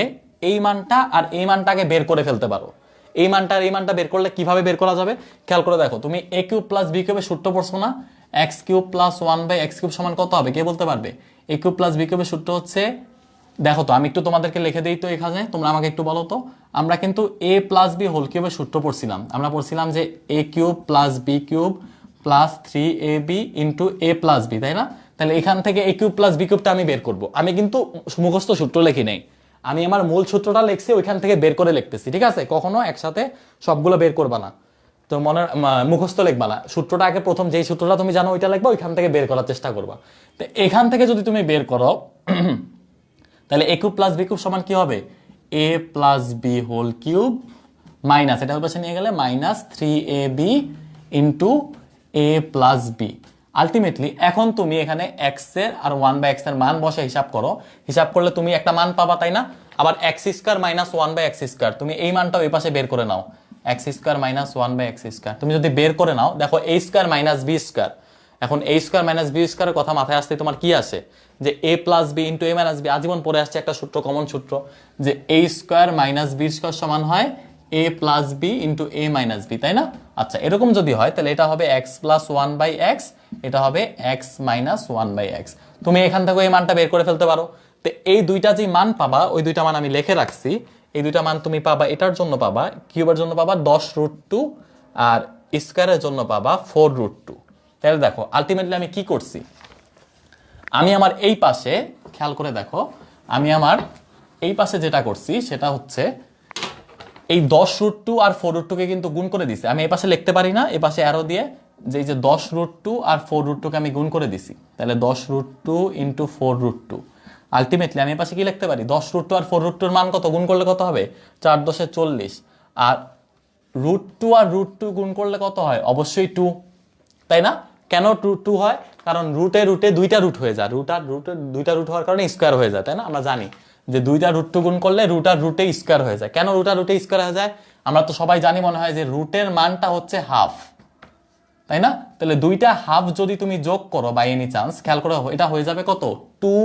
এই মানটা আর এই মানটাকে বের করে ফেলতে পারো। এই মানটা আর এই মানটা বের করলে কিভাবে বের করা যাবে খেয়াল করে দেখো, তুমি a³ + b³ সূত্র পড়ছো না? x³ + 1/x³ সমান কত হবে? কে বলতে পারবে? a³ + b³ সূত্র হচ্ছে, দেখো তো আমি একটু তোমাদেরকে লিখে দিই তো এখানে, তোমরা আমাকে একটু বলো তো। আমরা কিন্তু a + b হোল কিউবের সূত্র পড়ছিলাম, আমরা পড়ছিলাম যে a³ + b³ + 3ab * a + b, তাই না? তাহলে এখান থেকে a³ + b³ আমি বের করব। আমি কিন্তু মুখস্থ সূত্র লিখি নাই, আমি আমার মূল সূত্রটা লিখছি, ওইখান থেকে বের করে লিখতেছি, ঠিক আছে? কখনো একসাথে সবগুলো বের করবা না, তো মনে মুখস্থ লিখবা না, সূত্রটা আগে প্রথম যেই সূত্রটা তুমি জানো ওইটা লিখবা, ওইখান থেকে বের করার চেষ্টা করবা। তো এখান থেকে যদি তুমি বের করো, তাহলে a³ + b³ সমান কি হবে? a + b whole cube minus, এটা ওই পাশে নিয়ে গেলে -3ab * a + b। আলটিমেটলি এখন তুমি এখানে x এর আর 1/x এর মান বসে হিসাব করো, হিসাব করলে তুমি একটা মান পাবা, তাই না? আবার x² - 1/x², তুমি এই মানটা ওই পাশে বের করে নাও, x² - 1/x², তুমি যদি বের করে নাও, দেখো a² - b²। এখন a² - b² এর কথা মাথায় আসতে তোমার কি আসে? যে a + b * a - b, আজীবন পড়ে আসছে একটা সূত্র, কমন সূত্র, যে a² - b² সমান হয় a + b * a - b, তাই না? আচ্ছা, এরকম যদি হয় তাহলে এটা হবে x + 1/x, এটা হবে x - 1/x। তুমি এখান থেকে এই মানটা বের করে ফেলতে পারো। তো এই দুইটা যে মান পাবা, ওই দুইটা মান আমি লিখে রাখছি, এই দুইটা মান তুমি পাবা, এটার জন্য পাবা, কিউবের জন্য পাবা 10√2, আর স্কয়ারের জন্য পাবা 4√2। তাহলে দেখো আলটিমেটলি আমি কি করছি, আমি আমার এই পাশে খেয়াল করে দেখো, আমি আমার এই পাশে যেটা করছি সেটা হচ্ছে এই 10√2 আর 4√2 কিন্তু গুণ করে দিছি। আমি এই পাশে লিখতে পারি না, এই পাশে অ্যারো দিয়ে, যে এই যে 10√2 আর 4√2 কে আমি গুণ করে দিছি, তাহলে 10√2 * 4√2। আলটিমেটলি আমি এই পাশে কি লিখতে পারি? 10√2 আর 4√2 এর মান কত? গুণ করলে কত হবে? 4 × 10 = 40। আর √2 আর √2 গুণ করলে কত হয়? অবশ্যই 2, তাই না? কেন 2 হয়? কারণ রুটে দুইটা রুট হয়ে যায়, রুট আর রুটের দুইটা রুট হওয়ার কারণে স্কয়ার হয়ে যায়, তাই না? আমরা জানি যে দুইটা √2 গুণ করলে রুট আর রুটে স্কয়ার হয়ে যায়। কেন রুট আর রুটে স্কয়ার হয়ে যায়? আমরা তো সবাই জানি মনে হয় যে রুটের মানটা হচ্ছে হাফ, তাই না? তাহলে দুইটা হাফ যদি তুমি যোগ করো বাই এনি চান্স, খেয়াল করো এটা হয়ে যাবে কত? 2,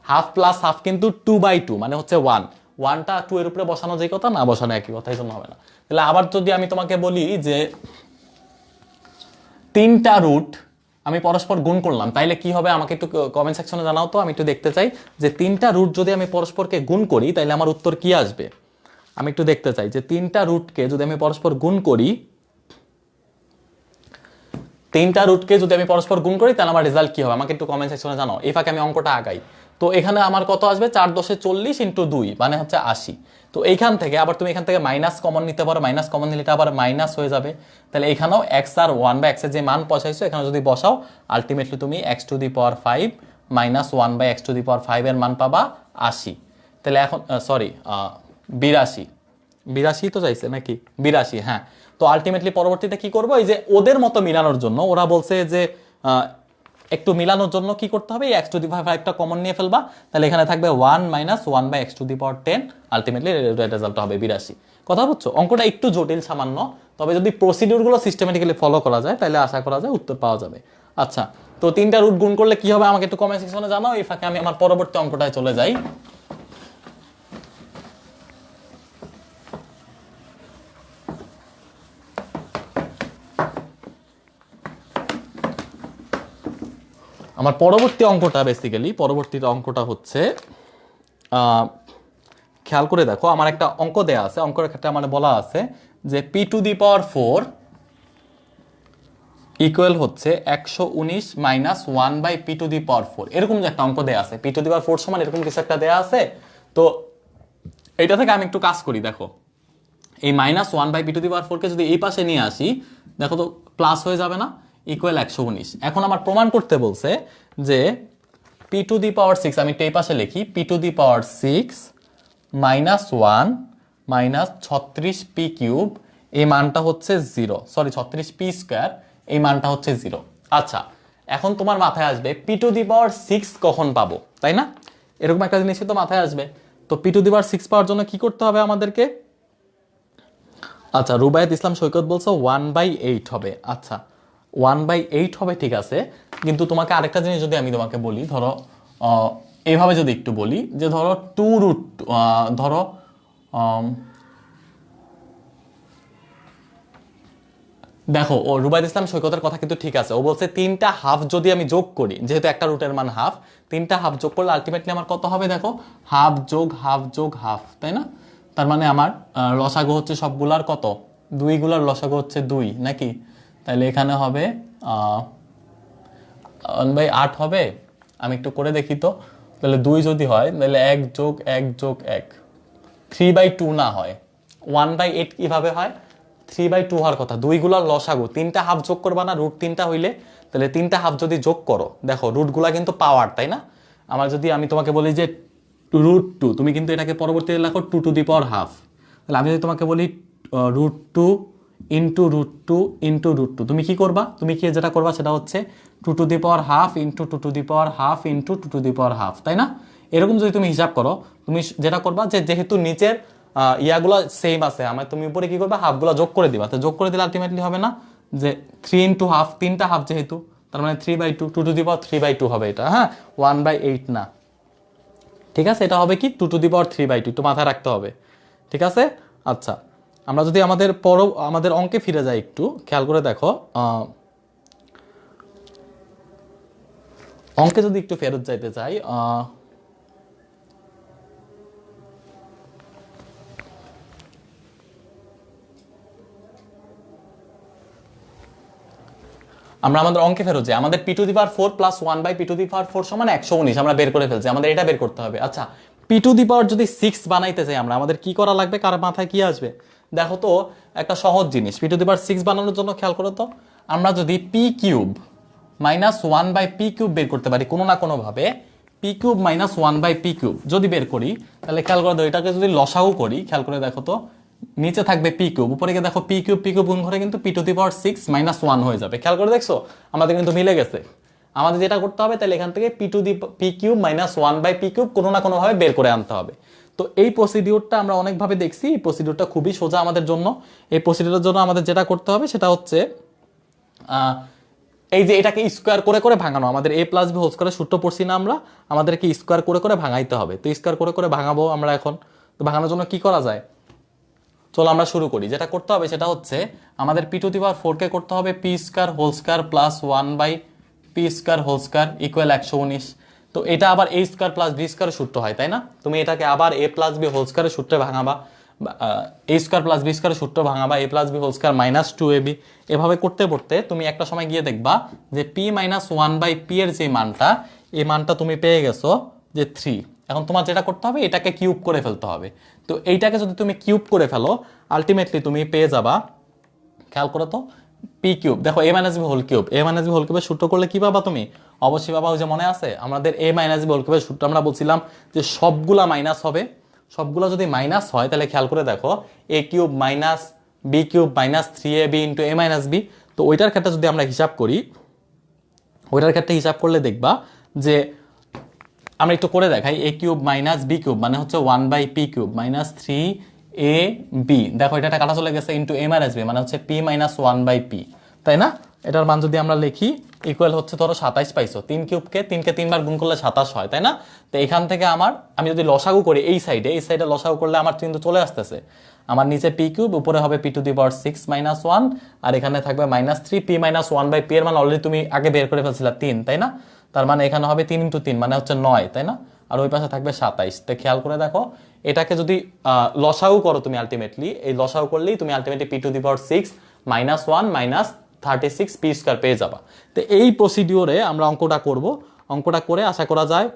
হাফ প্লাস হাফ কিন্তু 2/2, মানে হচ্ছে 1, 1টা 2 এর উপরে বসানো যে কথা, না বসানো একই কথা, এই জন্য হবে না। তাহলে আবার যদি আমি তোমাকে বলি যে 3টা রুট আমি পরস্পর গুণ করলাম, তাইলে কি হবে? আমাকে একটু কমেন্ট সেকশনে জানাও তো, আমি একটু দেখতে চাই যে 3টা রুট যদি আমি পরস্পরকে গুণ করি তাইলে আমার উত্তর কি আসবে। আমি একটু দেখতে চাই যে 3টা রুটকে যদি আমি পরস্পর গুণ করি, 3টা রুটকে যদি আমি পরস্পর গুণ করি তাহলে আমার রেজাল্ট কি হবে? আমাকে একটু কমেন্ট সেকশনে জানাও। এই ফাঁকে আমি অঙ্কটা আগাই। তো এখানে আমার কত আসবে? 4 × 10 = 40 * 2, মানে হচ্ছে 80। তো এইখান থেকে আবার তুমি এখান থেকে মাইনাস কমন নিতে পারো, মাইনাস কমন নিলে এটা আবার মাইনাস হয়ে যাবে। তাহলে এখানেও x আর 1/x এর যে মান বসাইছো এখানে যদি বসাও, আলটিমেটলি তুমি x to the power 5 - 1/x to the power 5 এর মান পাবা 80। তাহলে এখন সরি 82, 82 তো চাইছে নাকি? 82, হ্যাঁ। তো আলটিমেটলি পরবর্তীতে কি করবো, এই যে ওদের মতো মিলানোর জন্য ওরা বলছে যে একটু মিলানোর জন্য কি করতে হবে, এই x টু দি পাওয়ার 5টা কমন নিয়ে ফেলবা, তাহলে এখানে থাকবে 1 - 1/x to the power 10, ultimately result হবে 82। কথা বুঝছো? অঙ্কটা একটু জটিল সামান্য, তবে যদি প্রসিডিউরগুলো সিস্টেমেটিক্যালি ফলো করা যায় তাহলে আশা করা যায় উত্তর পাওয়া যাবে। আচ্ছা, তো 3টা রুট গুণ করলে কি হবে আমাকে একটু কমেন্ট সেকশনে জানাও। এই ফাঁকে আমি আমার পরবর্তী অঙ্কটায় চলে যাই। আমার পরবর্তী অঙ্কটা বেসিক্যালি পরবর্তী অঙ্কটা হচ্ছে খেয়াল করে দেখো, আমার একটা অঙ্ক দেয়া আছে, অঙ্কের ক্ষেত্রে আমার বলা আছে যে p⁴ ইকুয়াল হচ্ছে 119 মাইনাস 1/p⁴, এরকম যে একটা অঙ্ক দেয়া আছে, p⁴ সমান এরকম কিছু একটা দেয়া আছে। তো এইটা থেকে আমি একটু কাজ করি। দেখো এই -1/p⁴ কে যদি এই পাশে নিয়ে আসি, দেখো তো প্লাস হয়ে যাবে না, ইকুয়াল 119। এখন আমার প্রমাণ করতে বলছে যে p⁶, আমি এই পাশে লিখি p⁶ -1 মাইনাস 36p³ এই মানটা হচ্ছে 0, সরি 36p², এই মানটা হচ্ছে 0। আচ্ছা, এখন তোমার মাথায় আসবে p⁶ কখন পাবো, তাই না? এরকম একটা জিনিসই তো মাথায় আসবে। তো p⁶ পাওয়ার জন্য কি করতে হবে আমাদেরকে? আচ্ছা, রুবায়েত ইসলাম সৈকত বলছো 1/8 হবে। আচ্ছা 1/8 হবে, ঠিক আছে। কিন্তু তোমাকে আরেকটা জিনিস যদি আমি তোমাকে বলি, ধরো এইভাবে যদি একটু বলি যে ধরো 2√, ধরো দেখো ও রুবায়েত ইসলাম সৈকতের কথা কিন্তু ঠিক আছে। ও বলছে 3টা হাফ যদি আমি যোগ করি, যেহেতু একটা রুটের মান হাফ, 3টা হাফ যোগ করলে আলটিমেটলি আমার কত হবে? দেখো হাফ যোগ হাফ যোগ হাফ, তাই না? তার মানে আমার লসাগু হচ্ছে সবগুলার কত? 2 গুলার লসাগু হচ্ছে 2 নাকি? তাহলে এখানে হবে 1/8 হবে। আমি একটু করে দেখি তো। তাহলে 2 যদি হয় তাহলে 1 যোগ 1 যোগ 1 3/2 না হয়, 1/8 কিভাবে হয়? 3/2 হওয়ার কথা। 2 গুলার লসাগু, 3টা হাফ যোগ করবা না, রুট 3টা হইলে, তাহলে 3টা হাফ যদি যোগ করো, দেখো রুটগুলা কিন্তু পাওয়ার, তাই না? আমার যদি আমি তোমাকে বলি যে √2, তুমি কিন্তু এটাকে পরবর্তীতে লেখো 2^2, তাহলে আমি যদি তোমাকে বলি √2 ইন্টু √2 ইন্টু √2, তুমি কি করবা? তুমি কি যেটা করবা সেটা হচ্ছে 2^12 ইন্টু 2^12 ইন্টু 2^12, তাই না? এরকম যদি তুমি হিসাব করো, তুমি যেটা করবা যে যেহেতু নিচের ইয়াগুলো সেম আছে, আমার তুমি উপরে কি করবা? হাফগুলো যোগ করে দিবা। তো যোগ করে দিলে আলটিমেটলি হবে না যে 3 ইন্টু হাফ, 3টা হাফ যেহেতু, তার মানে 3/2, 2^3/2 হবে এটা, হ্যাঁ 1/8 না। ঠিক আছে, এটা হবে কি 2^3/2, একটু মাথায় রাখতে হবে, ঠিক আছে? আচ্ছা, আমরা যদি আমাদের অঙ্কে ফিরে যাই, একটু খেয়াল করে দেখো, অঙ্কে যদি একটু ফেরত যাইতে চাই, আমরা আমাদের অঙ্কে ফেরত যাই। আমাদের p⁴ প্লাস 1/p⁴ সমান 119 আমরা বের করে ফেলছি, আমাদের এটা বের করতে হবে। আচ্ছা, p⁴ যদি 6 বানাইতে চাই আমরা, আমাদের কি করা লাগবে? কার মাথায় কি আসবে? দেখো তো একটা সহজ জিনিস, p⁶ বানানোর জন্য খেয়াল করো তো, আমরা যদি p³ মাইনাস 1/p³ বের করতে পারি কোনো না কোনো ভাবে, p³ মাইনাস 1/p³ যদি বের করি, তাহলে খেয়াল করে দেখো এটাকে যদি লসাগু করি, খেয়াল করে দেখো তো নিচে থাকবে p³, উপরে গিয়ে দেখো p³ গুণ করে কিন্তু p⁶ মাইনাস 1 হয়ে যাবে। খেয়াল করে দেখছো আমাদের কিন্তু মিলে গেছে। আমাদের যেটা করতে হবে, তাহলে এখান থেকে p³ মাইনাস 1/p³ কোনো না কোনো ভাবে বের করে আনতে হবে। তো এই প্রসিডিউরটা আমরা অনেকভাবে দেখছি, এই প্রসিডিউরটা খুবই সোজা আমাদের জন্য। এই প্রসিডিউরের জন্য আমাদের যেটা করতে হবে সেটা হচ্ছে এই যে এটাকে স্কোয়ার করে করে ভাঙানো, আমাদের a+b² সূত্র পড়ছি না আমরা, আমাদেরকে স্কোয়ার করে করে ভাঙাইতে হবে। তো স্কোয়ার করে করে ভাঙাবো আমরা এখন। তো ভাঙানোর জন্য কি করা যায়, চলো আমরা শুরু করি। যেটা করতে হবে সেটা হচ্ছে আমাদের p⁴ কে করতে হবে p² প্লাস 1/p² ইকুয়াল 119। তো এটা আবার a² প্লাস b² সূত্র হয়, তাই না? তুমি এটাকে আবার a+b² সূত্রে ভাঙাবা, a² প্লাস b² সূত্র ভাঙাবা, a+b² মাইনাস 2ab। এভাবে করতে করতে তুমি একটা সময় গিয়ে দেখবা যে p-1/p এর যে মানটা, এই মানটা তুমি পেয়ে গেছো যে 3। এখন তোমার যেটা করতে হবে, এটাকে কিউব করে ফেলতে হবে। তো এইটাকে যদি তুমি কিউব করে ফেলো, আলটিমেটলি তুমি পেয়ে যাবা, খেয়াল করো তো, p³, দেখো a-b⁴, a-b⁴ সূত্র করলে কি পাবা তুমি? অবশ্যই পাবা, ওই যে মনে আছে আমাদের a-b⁴ সূত্র আমরা বলছিলাম যে সবগুলা মাইনাস হবে। সবগুলা যদি মাইনাস হয়, তাহলে খেয়াল করে দেখো a³ minus b³ minus 3ab into a-b। তো ওইটার ক্ষেত্রে যদি আমরা হিসাব করি, ওইটার ক্ষেত্রে হিসাব করলে দেখবা যে আমরা একটু করে দেখাই, a³ মাইনাস b³ মানে হচ্ছে 1/p³ মাইনাস 3ab, দেখো এটা কাটা চলে গেছে, ইন্টু a-b মানে হচ্ছে p মাইনাস 1/p, তাই না? এটার মান যদি আমরা লিখি, ইকুয়াল হচ্ছে ধরো 27 পাইছো, 3³ কে 3 বার গুণ করলে 27 হয়, তাই না? তো এখান থেকে আমি যদি লসাগু করি এই সাইডে লসাগু করলে আমার কিন্তু চলে আসতেছে, আমার নিচে p³ উপরে হবে p⁶ মাইনাস 1, আর এখানে থাকবে মাইনাস 3, p মাইনাস 1/p এর মান অলরেডি তুমি আগে বের করে ফেলছিলা 3, তাই না? তার মানে এখানে হবে 3 × 3 মানে হচ্ছে 9, তাই না? আর ওই পাশে থাকবে 27। তো খেয়াল করে দেখো, এটাকে যদি লসাগু করো তুমি, আলটিমেটলি এই লসাগু করলেই তুমি আলটিমেটলি p⁶ -1 - 36 p² পেয়ে যাবা। তো এই প্রসিডিওরে আমরা অঙ্কটা করব। অঙ্কটা করে আশা করা যায়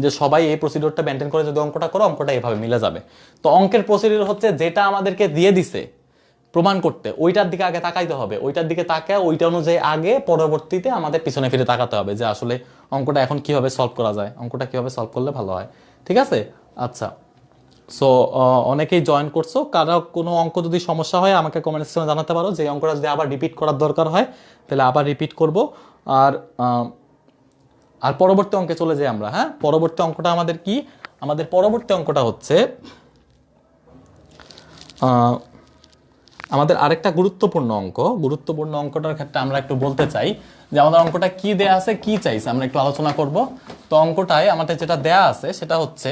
যে সবাই এই প্রসিডিওরটা মেনটেন করে যদি অঙ্কটা করো, অঙ্কটা এভাবে মিলে যাবে। তো অঙ্কের প্রসিডিওর হচ্ছে যেটা আমাদেরকে দিয়ে দিছে প্রমাণ করতে, ওইটার দিকে আগে তাকাইতে হবে, ওইটার দিকে তাকায় ওইটা অনুযায়ী আগে পরবর্তীতে আমাদের পিছনে ফিরে তাকাতে হবে যে আসলে অঙ্কটা এখন কিভাবে সলভ করা যায়, অঙ্কটা কিভাবে সলভ করলে ভালো হয়। ঠিক আছে? আচ্ছা, সো অনেকেই জয়েন করছো। কারো কোনো অঙ্ক যদি সমস্যা হয় আমাকে কমেন্ট সেকশনে জানাতে পারো, যে অঙ্কটা যদি আবার রিপিট করার দরকার হয় তাহলে আবার রিপিট করব। আর আর পরবর্তী অঙ্কে চলে যাই আমরা। হ্যাঁ, পরবর্তী অঙ্কটা আমাদের কি? আমাদের পরবর্তী অঙ্কটা হচ্ছে আমাদের আরেকটা গুরুত্বপূর্ণ অঙ্ক। গুরুত্বপূর্ণ অঙ্কটার ক্ষেত্রে আমরা একটু বলতে চাই যে আমাদের অঙ্কটা কি দেয়া আছে, কি চাইছে, আমরা একটু আলোচনা করব। তো অঙ্কটায় আমাদের যেটা দেয়া আছে সেটা হচ্ছে,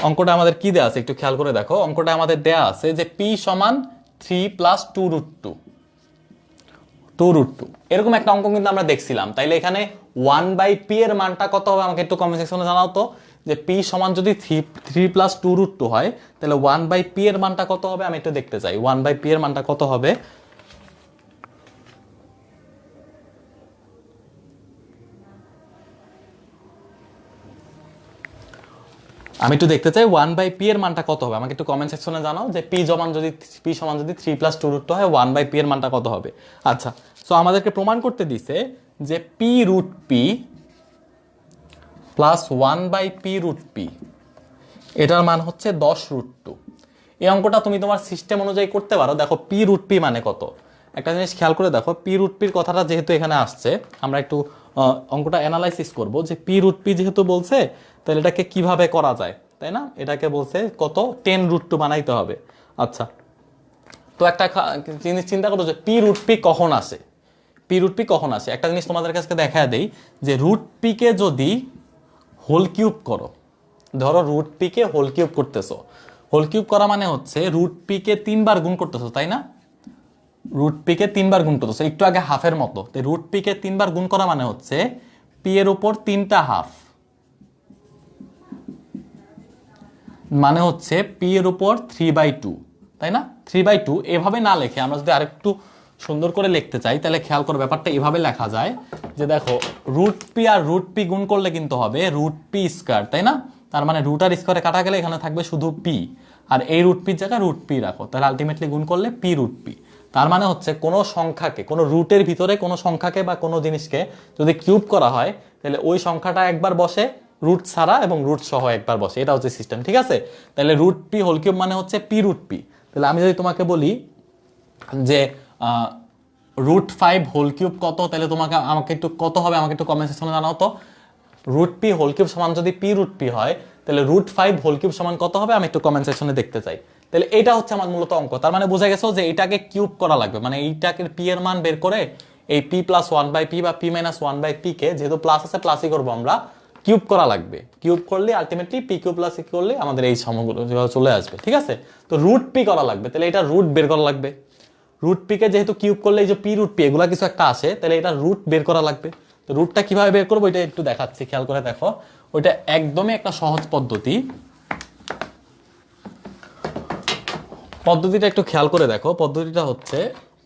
অঙ্কটা আমাদের কি দেয়া আছে একটু খেয়াল করে দেখো। অঙ্কটা আমাদের দেয়া আছে যে p = 3 + 2√2 এরকম একটা অঙ্ক কিন্তু আমরা দেখছিলাম। তাইলে এখানে 1/p এর মানটা কত হবে আমাকে একটু কমেন্ট সেকশনে জানাও তো। যে p = যদি 3 + 2√2 হয় তাহলে 1/p এর মানটা কত হবে আমি একটু দেখতে চাই। 1/p এর মানটা কত হবে? আমি একটু দেখতে চাই 1/p এর মানটা কত হবে, আমাকে একটু কমেন্ট সেকশনে জানাও যে p = যদি 3 + 2√2 হয় 1/p এর মানটা কত হবে। আচ্ছা, সো আমাদেরকে প্রমাণ করতে দিছে যে p√p + 1/p√p এটার মান হচ্ছে 10√2। এই অঙ্কটা তুমি তোমার সিস্টেম অনুযায়ী করতে পারো। দেখো p√p মানে কত, একটা জিনিস খেয়াল করে দেখো। p√p কথাটা যেহেতু এখানে আসছে, আমরা একটু অঙ্কটা অ্যানালাইসিস করব যে p√p যেহেতু বলছে তাহলে এটাকে কিভাবে করা যায়, তাই না? এটাকে বলছে কত, 10√2 বানাইতে হবে। আচ্ছা, তো একটা জিনিস চিন্তা করো যে p√p কখন আসে, p√p কখন আসে। একটা জিনিস তোমাদের কাছে দেখা দেই যে √p কে যদি হোল কিউব করো, ধরো √p কে হোল কিউব করতেছো, হোল কিউব করা মানে হচ্ছে √p কে 3 বার গুণ করতেছো, তাই না? √p কে 3 বার গুণ করতেছো, একটু আগে হাফের মতো। তো √p কে 3 বার গুণ করা মানে হচ্ছে p এর উপর 3টা হাফ, মানে হচ্ছে p এর উপর 3/2, তাই না? 3/2 এভাবে না লিখে আমরা যদি আরেকটু সুন্দর করে লিখতে চাই তাহলে খেয়াল করো ব্যাপারটা এভাবে লেখা যায় যে দেখো √p আর √p গুণ করলে কিন্তু হবে √p², তাই না? তার মানে রুট আর স্কোয়ারে কাটা গেলে এখানে থাকবে শুধু p, আর এই √p জায়গায় √p রাখো, তাহলে আলটিমেটলি গুণ করলে p√p। তার মানে হচ্ছে কোনো সংখ্যাকে, কোনো রুটের ভিতরে কোনো সংখ্যাকে বা কোনো জিনিসকে যদি কিউব করা হয় তাহলে ওই সংখ্যাটা একবার বসে রুট ছাড়া এবং রুট সহ একবার বসে, এটা হচ্ছে সিস্টেম। ঠিক আছে? তাহলে √p হোল কিউব মানে হচ্ছে p√p। তাহলে আমি যদি তোমাকে বলি যে √5 হোল কিউব কত, তাহলে তোমাকে আমাকে একটু কত হবে আমাকে একটু কমেন্ট সেকশনে জানাও তো। √p হোল কিউব সমান যদি p√p হয় তাহলে √5 হোল কিউব সমান কত হবে আমি একটু কমেন্ট সেকশনে দেখতে চাই। তাহলে এটা হচ্ছে আমার মূলত অঙ্ক। তার মানে বোঝা গেছে যে এটাকে কিউব করা লাগবে, মানে এইটাকে p এর মান বের করে এই p + 1/p বা p - 1/p কে, যেহেতু প্লাস আছে প্লাসই করবো আমরা, কিউব করা লাগবে। কিউব করলে ultimately p cube plus q করলে আমাদের এই সমগুলো চলে আসবে। ঠিক আছে? তো √p করা লাগবে, তাহলে এটা রুট বের করা লাগবে। √p কে যেহেতু কিউব করলে এই যে p√p এগুলা কিছু একটা আসে, তাহলে এটা রুট বের করা লাগবে। তো রুটটা কিভাবে বের করবো এটা একটু দেখাচ্ছি, খেয়াল করে দেখো। ওইটা একদমই একটা সহজ পদ্ধতি, পদ্ধতিটা একটু খেয়াল করে দেখো। পদ্ধতিটা হচ্ছে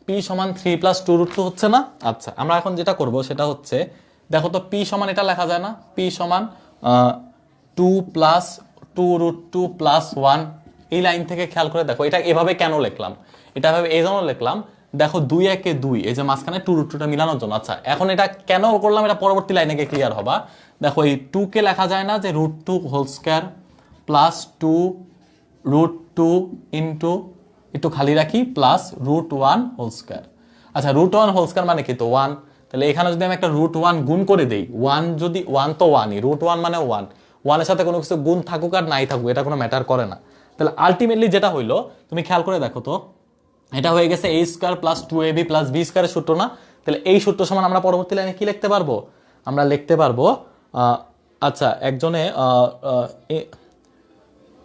p = 3 + 2√2 হচ্ছে না? আচ্ছা, আমরা এখন যেটা করব সেটা হচ্ছে, দেখো তো p = এটা লেখা যায় না, p = 2 + 2√2 + 1। এই লাইন থেকে খেয়াল করে দেখো এটা এভাবে কেন লিখলাম, এটা এভাবে এই জন্য লিখলাম, দেখো 2 × 1 = 2, এই যে মাঝখানে 2√2টা মিলানোর জন্য। আচ্ছা, এখন এটা কেন করলাম এটা পরবর্তী লাইনে গিয়ে ক্লিয়ার হবা। দেখো এই 2 কে লেখা যায় না যে √2 হোল স্কয়ার + 2√2 ইনটু একটু খালি রাখি +√1 হোল স্কয়ার। আচ্ছা, √1 হোল স্কয়ার মানে কি? তো 1। তাহলে এখানে যদি আমি একটা √1 গুণ করে দেই, 1 যদি 1 তো 1ই, √1 মানে 1, 1 এর সাথে কোনো কিছু গুণ থাকুক আর নাই থাকুক এটা কোনো ম্যাটার করে না। তাহলে আলটিমেটলি যেটা হইলো, তুমি খেয়াল করে দেখো তো, এটা হয়ে গেছে a² + 2ab + b² এর সূত্র না? তাহলে এই সূত্র সমান আমরা পরবর্তী লাইনে কি লিখতে পারবো? আমরা লিখতে পারবো, আচ্ছা একজনে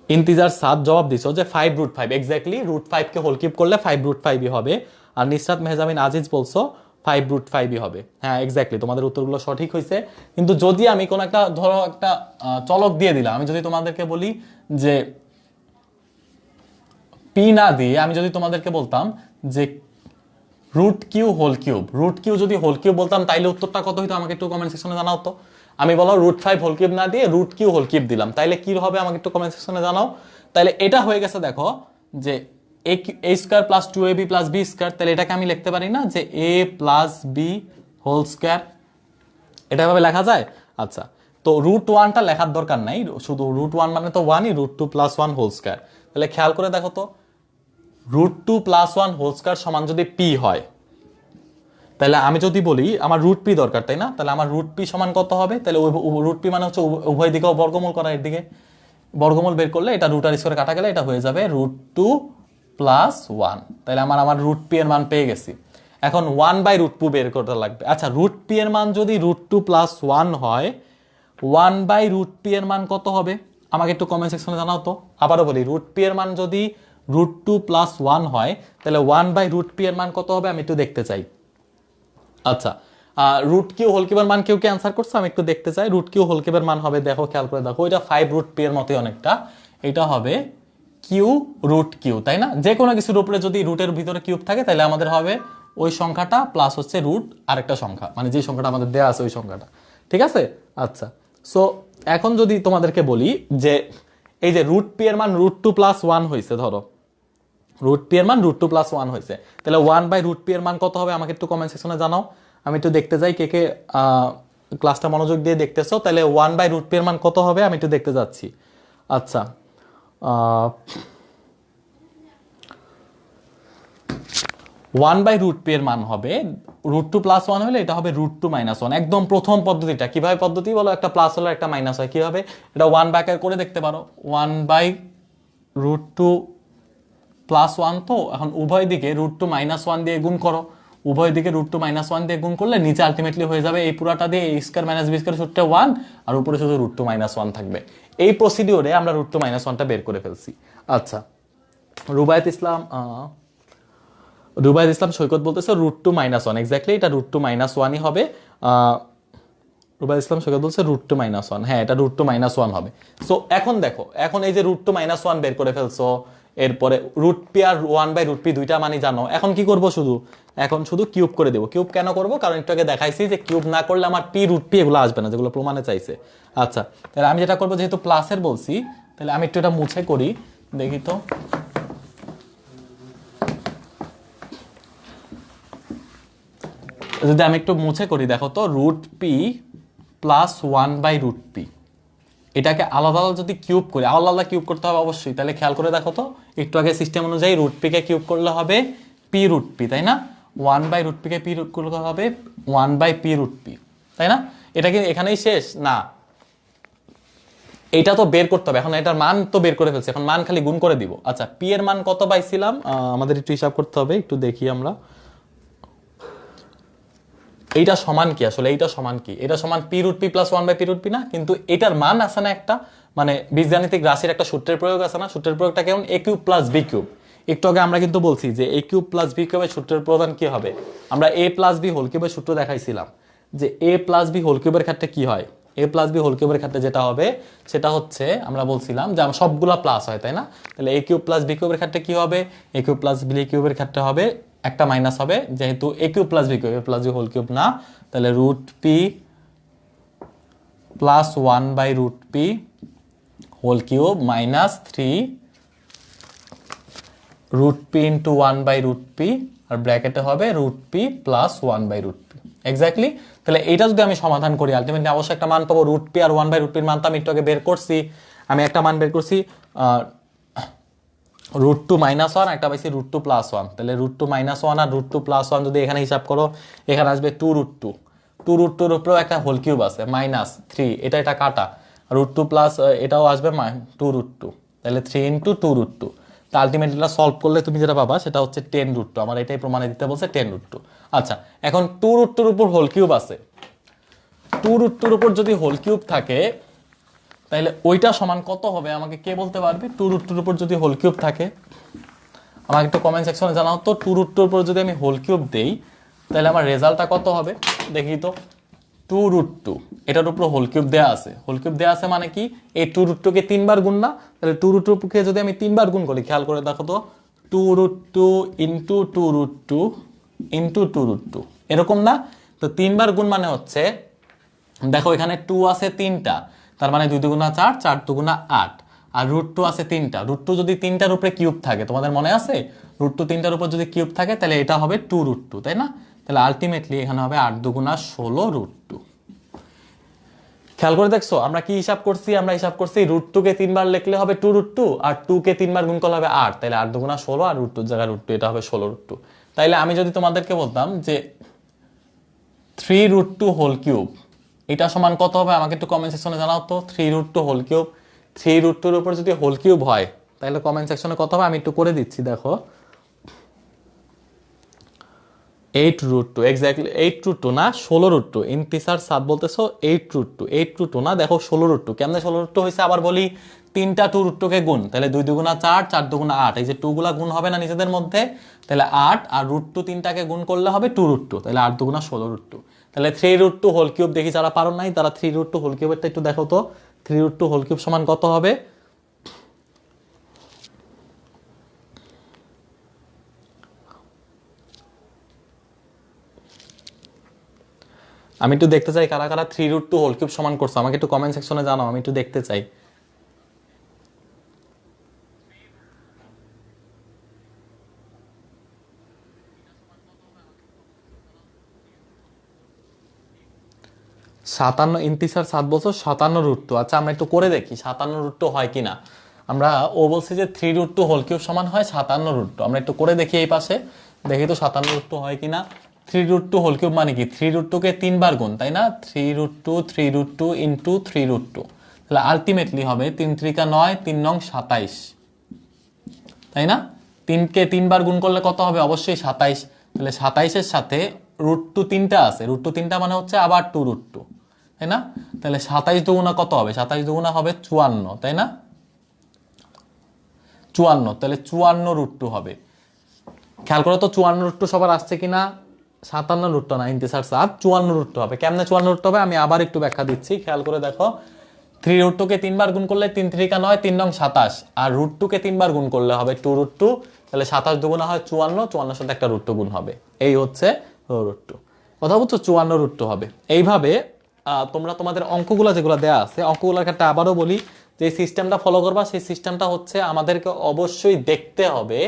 ইন্টিজার 7 জবাব দিছো যে 5√5, এক্স্যাক্টলি √5 কে হোল কিউব করলে 5√5ই হবে। আর নিশরাত মেহজাবিন আজিজ বলছো 5√5ই হবে। হ্যাঁ এক্স্যাক্টলি, তোমাদের উত্তরগুলো সঠিক হয়েছে। কিন্তু যদি আমি কোনো একটা ধরো একটা চলক দিয়ে দিলাম, আমি যদি তোমাদেরকে বলি যে পি না দিয়ে আমি যদি তোমাদেরকে বলতাম যে √q হোল কিউব, √q যদি হোল কিউব বলতাম তাইলে উত্তরটা কত হইতো আমাকে একটু কমেন্ট সেকশনে জানাও তো। আমি বলো √5 হোল কিউব না দিয়ে √q হোল কিউব দিলাম, তাইলে কি হবে আমাকে একটু কমেন্ট সেকশনে জানাও। তাইলে এটা হয়ে গেছে দেখো যে a square plus 2ab plus b square, তাহলে এটাকে আমি লিখতে পারি না যে a plus b whole square, এটা ভাবে লেখা যায়। আচ্ছা, তো √1টা লেখার দরকার নাই, শুধু √1 মানে তো 1ই, √2 প্লাস 1 হোল স্কয়ার। তাহলে খেয়াল করে দেখো তো √2 প্লাস 1 হোল স্কয়ার সমান যদি p হয়, তাহলে আমি যদি বলি আমার √p দরকার, তাই না? তাহলে আমার √p সমান কত হবে? তাহলে √p মানে হচ্ছে উভয় দিকেও বর্গমূল করা, এর দিকে বর্গমূল বের করলে এটা √r স্কয়ারে কাটা গেলে এটা হয়ে যাবে √2 প্লাস 1। তাহলে আমার √p এর মান পেয়ে গেছি। এখন 1/√2 বের করতে লাগবে। আচ্ছা, √p এর মান যদি √2 প্লাস 1 হয়, 1/√p এর মান কত হবে আমাকে একটু কমেন্ট সেকশনে জানাও তো। আবারও বলি, √p এর মান যদি √2 প্লাস 1 হয়, তাহলে 1/√p এর মান কত হবে আমি একটু দেখতে চাই। আচ্ছা, √q হোল কিউবের মান কেউ কি অ্যান্সার করছে? আমি একটু দেখতে চাই। √q হোল কিউবের মান হবে, দেখো খেয়াল করে দেখো, এটা 5√p এর মতোই অনেকটা। এটা হবে q√q, তাই না? যে কোনো কিছুর উপরে যদি রুটের ভিতরে কিউব থাকে তাহলে আমাদের হবে ওই সংখ্যাটা প্লাস হচ্ছে রুট আরেকটা সংখ্যা, মানে যে সংখ্যাটা আমাদের দেয়া আছে ওই সংখ্যাটা। ঠিক আছে? আচ্ছা, সো এখন যদি তোমাদেরকে বলি যে এই যে √p এর মান √2 প্লাস 1 হয়েছে, ধরো √p এর মান √2 প্লাস 1 হয়েছে, তাহলে 1/√p এর মান কত হবে আমাকে একটু কমেন্ট সেকশনে জানাও। আমি একটু দেখতে যাই কে কে ক্লাসটা মনোযোগ দিয়ে দেখতেছো। তাহলে 1/√p এর মান কত হবে আমি একটু দেখতে যাচ্ছি। আচ্ছা, 1/√p এর মান হবে √2 প্লাস 1 হলে এটা হবে √2 মাইনাস 1। একদম প্রথম পদ্ধতিটা কিভাবে পদ্ধতি বলো, একটা প্লাস হলো একটা মাইনাস হয়, কিভাবে এটা 1 বাকার করে দেখতে পারো। 1/√2 প্লাস 1, তো এখন উভয় দিকে √2 মাইনাস 1 দিয়ে গুণ করো, উভয় দিকে √2 মাইনাস 1 দিয়ে গুণ করলে নিচে আলটিমেটলি হয়ে যাবে এই পুরাটা দিয়ে a square minus b square সূত্রে 1, আর উপরে শুধু √2 মাইনাস 1 থাকবে। এই প্রসিডিওরে আমরা √2 মাইনাস 1টা বের করে ফেলছি। আচ্ছা, রুবায়েত ইসলাম সৈকত বলতেছে √2 মাইনাস 1, এক্স্যাক্টলি এটা √2 মাইনাস 1ই হবে। রুবায়েত ইসলাম সৈকত বলছে √2 মাইনাস 1, হ্যাঁ এটা √2 মাইনাস 1 হবে। সো এখন দেখো, এখন এই যে √2 মাইনাস 1 বের করে ফেলছো, এরপরে √p আর 1/√p দুইটা মানই জানো। এখন কি করব, এখন শুধু কিউব করে দেবো। কিউব কেন করব? কারণ একটু আগে দেখাইছি যে কিউব না করলে আমার p√p এগুলো আসবে না, যেগুলো প্রমাণে চাইছে। আচ্ছা, তাহলে আমি যেটা করবো, যেহেতু প্লাসের বলছি, তাহলে আমি একটু এটা মুছে করি, দেখি তো। যদি আমি একটু মুছে করি, দেখো তো √p প্লাস 1/√p, এটাকে আলাদা আলাদা যদি কিউব করি, আলাদা আলাদা কিউব করতে হবে অবশ্যই। তাহলে খেয়াল করে দেখো তো, একটু আগে সিস্টেম অনুযায়ী √p কে কিউব করলে হবে p√p, তাই না? 1/√p কে p করলে হবে 1/p√p, তাই না? এটা কি এখানেই শেষ না? এটা তো বের করতে হবে, এখন এটার মান তো বের করে ফেলছি, এখন মান খালি গুণ করে দিব। আচ্ছা, p এর মান কত পাইছিলাম আমাদের একটু হিসাব করতে হবে, একটু দেখি আমরা। এইটা সমান কি আসলে? এইটা সমান কি? এটা সমান p√p প্লাস 1/p√p না? কিন্তু এটার মান আছে না একটা, মানে বীজগাণিতিক রাশির একটা সূত্রের প্রয়োগ আছে না? সূত্রের প্রয়োগটা কেমন? a cube plus b cube. একটু আগে আমরা কিন্তু বলছি যে a কিউব প্লাস b কিউবের সূত্রের প্রধান কি হবে? আমরা a প্লাস b হোল কিউবের সূত্র দেখাইছিলাম যে a প্লাস b হোল কিউবের ক্ষেত্রে কি হয়। a প্লাস b হোল কিউবের ক্ষেত্রে যেটা হবে সেটা হচ্ছে, আমরা বলছিলাম যে আমরা সবগুলা প্লাস হয়, তাই না? তাহলে a কিউব প্লাস b কিউবের ক্ষেত্রে কি হবে? a কিউব প্লাস b কিউবের ক্ষেত্রে হবে একটা মাইনাস হবে, যেহেতু a cube plus b cube, a plus b whole cube না। তাহলে √p plus 1/√p whole cube minus 3 √p into 1/√p, আর ব্র্যাকেটে হবে √p প্লাস 1/√p, এক্স্যাক্টলি। তাহলে এইটা যদি আমি সমাধান করি, আলটিমেটলি অবশ্যই একটা মান পাবো। √p আর 1/√p এর মান তো আমি একটু আগে বের করছি, আমি একটা মান বের করছি √2 মাইনাস 1, একটা পাইছি √2 প্লাস 1। তাহলে √2 মাইনাস 1 আর √2 প্লাস 1 যদি এখানে হিসাব করো, এখানে আসবে 2√2। 2√2 এর উপরেও একটা হোল কিউব আছে মাইনাস 3, এটা কাটা, √2 প্লাস এটাও আসবে 2√2, তাহলে 3 ইন্টু 2√2। তা আলটিমেটলি এটা সলভ করলে তুমি যেটা পাবা সেটা হচ্ছে 10√2। আমার এটাই প্রমাণে দিতে বলছে 10√2। আচ্ছা, এখন 2√2 এর উপর হোল কিউব আছে, 2√2 এর উপর যদি হোল কিউব থাকে তাহলে ওইটা সমান কত হবে আমাকে কে বলতে পারবে? 2√2 এর উপর যদি হোল কিউব থাকে, আমাকে একটু কমেন্ট সেকশনে জানাও তো 2√2 উপর যদি আমি হোল কিউব দেই তাহলে আমার রেজাল্টটা কত হবে দেখি তো। 2√2 এটার উপর হোল কিউব দেওয়া আছে, হোল কিউব দেওয়া আছে মানে কি এই 2√2 কে 3 বার গুণ না, তাহলে 2√2 কে যদি আমি 3 বার গুণ করি খেয়াল করে দেখো তো 2√2 ইন্টু 2√2 ইন্টু 2√2 এরকম না। তো 3 বার গুণ মানে হচ্ছে দেখো এখানে 2 আছে 3টা, তার মানে 2 দুগুণা 4, 4 দুগুণা 8, আর √2 আছে 3টা। √2 যদি 3টার উপরে কিউব থাকে, তোমাদের মনে আছে √2 3টার উপর যদি কিউব থাকে তাহলে এটা হবে 2√2, তাই না? তাহলে আলটিমেটলি এখানে হবে 8 দুগুণা 16√2। খেয়াল করে দেখছো আমরা কি হিসাব করছি, আমরা হিসাব করছি √2 কে 3 বার লিখলে হবে 2√2 আর 2 কে 3 বার গুণ করলে হবে 8, তাহলে 8 দুগুণা 16 আর √2 জায়গায় √2 এটা হবে 16√2। তাইলে আমি যদি তোমাদেরকে বলতাম যে 3√2 হোল কিউব এটা সমান কত হবে আমাকে একটু কমেন্ট সেকশনে জানাও তো। 3√2 হোল কিউব, 3√2 এর উপর যদি হোল কিউব হয় তাহলে কমেন্ট সেকশনে কত হবে আমি একটু করে দিচ্ছি দেখো। 8√2 এক্স্যাক্টলি 8√2 না 16√2, ইন্টিজার 7 বলতেছো 8√2, 8√2 না দেখো 16√2। কেমনে 16√2 হয়েছে আবার বলি, 3টা 2√2 কে গুণ, তাহলে 2 দুগুণা 4, 4 দুগুণা 8, এই যে 2 গুলা গুণ হবে না নিজেদের মধ্যে, তাহলে 8 আর √2 3টাকে গুণ করলে হবে 2√2, তাহলে 8 দুগুণা 16√2। তাহলে 3√2 হোল কিউব দেখি যারা পারো নাই তারা 3√2 হোল কিউবেরটা একটু দেখো তো। 3√2 হোল কিউব সমান কত হবে? আমি একটু দেখতে চাই কারা কারা 3√2 হোল কিউব সমান করছো, আমাকে একটু কমেন্ট সেকশনে জানাও, আমি একটু দেখতে চাই। সাতান্ন ইন্টিজার 7 বলছো 57√2। আচ্ছা আমরা একটু করে দেখি 57√2 হয় কিনা। আমরা ও বলছে যে 3√2 হোল কিউব সমান হয় 57√2, আমরা একটু করে দেখি এই পাশে, দেখি তো 57√2 হয় কিনা। 3√2 হোল কিউব মানে কি 3√2 কে 3 বার গুণ, তাই না? 3√2 3√2 ইন্টু 3√2, তাহলে আলটিমেটলি হবে 3 3 9, 3 9 27, তাই না? 3 কে 3 বার গুণ করলে কত হবে? অবশ্যই 27। তাহলে 27 এর সাথে √2 3টা আছে, √2 3টা মানে হচ্ছে আবার 2√2, তাই না? তাহলে 27 দুগুণা কত হবে? 27 দুগুণা হবে 54, তাই না? 54, তাহলে 54√2 হবে। খেয়াল করো তো 54√2 সবার আসছে কিনা। 57√2 না, ইন্টিজার 7, 54√2 হবে। কেমনে 54√2 হবে আমি আবার একটু ব্যাখ্যা দিচ্ছি, খেয়াল করে দেখো। 3√2 কে 3 বার গুণ করলে 3 3 9, 3 9 27, আর √2 কে 3 বার গুণ করলে হবে 2√2, তাহলে 27 দুগুণা হয় 54, 54 সাথে একটা √2 গুণ হবে, এই হচ্ছে √2। কথা বুঝছো? 54√2 হবে। এইভাবে তোমরা তোমাদের অঙ্কগুলো যেগুলো দেয়া আছে অঙ্কগুলোর ক্ষেত্রে আবারও বলি যে সিস্টেমটা ফলো করবা, সেই সিস্টেমটা হচ্ছে আমাদেরকে অবশ্যই দেখতে হবে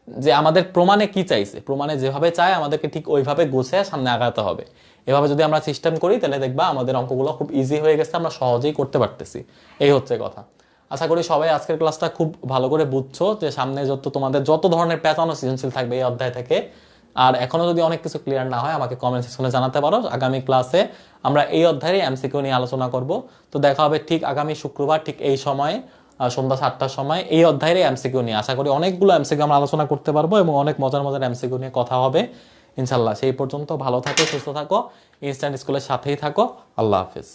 যে আমাদের প্রমাণে কি চাইছে, প্রমাণে যেভাবে চায় আমাদেরকে ঠিক ওইভাবে গুছিয়ে সামনে আগাতে হবে। এভাবে যদি আমরা সিস্টেম করি তাহলে দেখবা আমাদের অঙ্কগুলো খুব ইজি হয়ে গেছে, আমরা সহজেই করতে পারতেছি। এই হচ্ছে কথা। আশা করি সবাই আজকের ক্লাসটা খুব ভালো করে বুঝছো যে সামনে তোমাদের যত ধরনের প্যাটার্ন ও সৃজনশীল থাকবে এই অধ্যায় থেকে। আর এখনো যদি অনেক কিছু ক্লিয়ার না হয় আমাকে কমেন্ট সেকশনে জানাতে পারো। আগামী ক্লাসে আমরা এই অধ্যায়ে এমসিকিউ নিয়ে আলোচনা করব। তো দেখা হবে ঠিক আগামী শুক্রবার ঠিক এই সময়ে সন্ধ্যা 7টার সময় এই অধ্যায়ের এমসিকিউ নিয়ে। আশা করি অনেকগুলো এমসিকিউ আমরা আলোচনা করতে পারবো এবং অনেক মজার মজার এমসিকিউ নিয়ে কথা হবে ইনশাল্লাহ। সেই পর্যন্ত ভালো থাকো, সুস্থ থাকো, ইনস্ট্যান্ট স্কুলের সাথেই থাকো। আল্লাহ হাফেজ।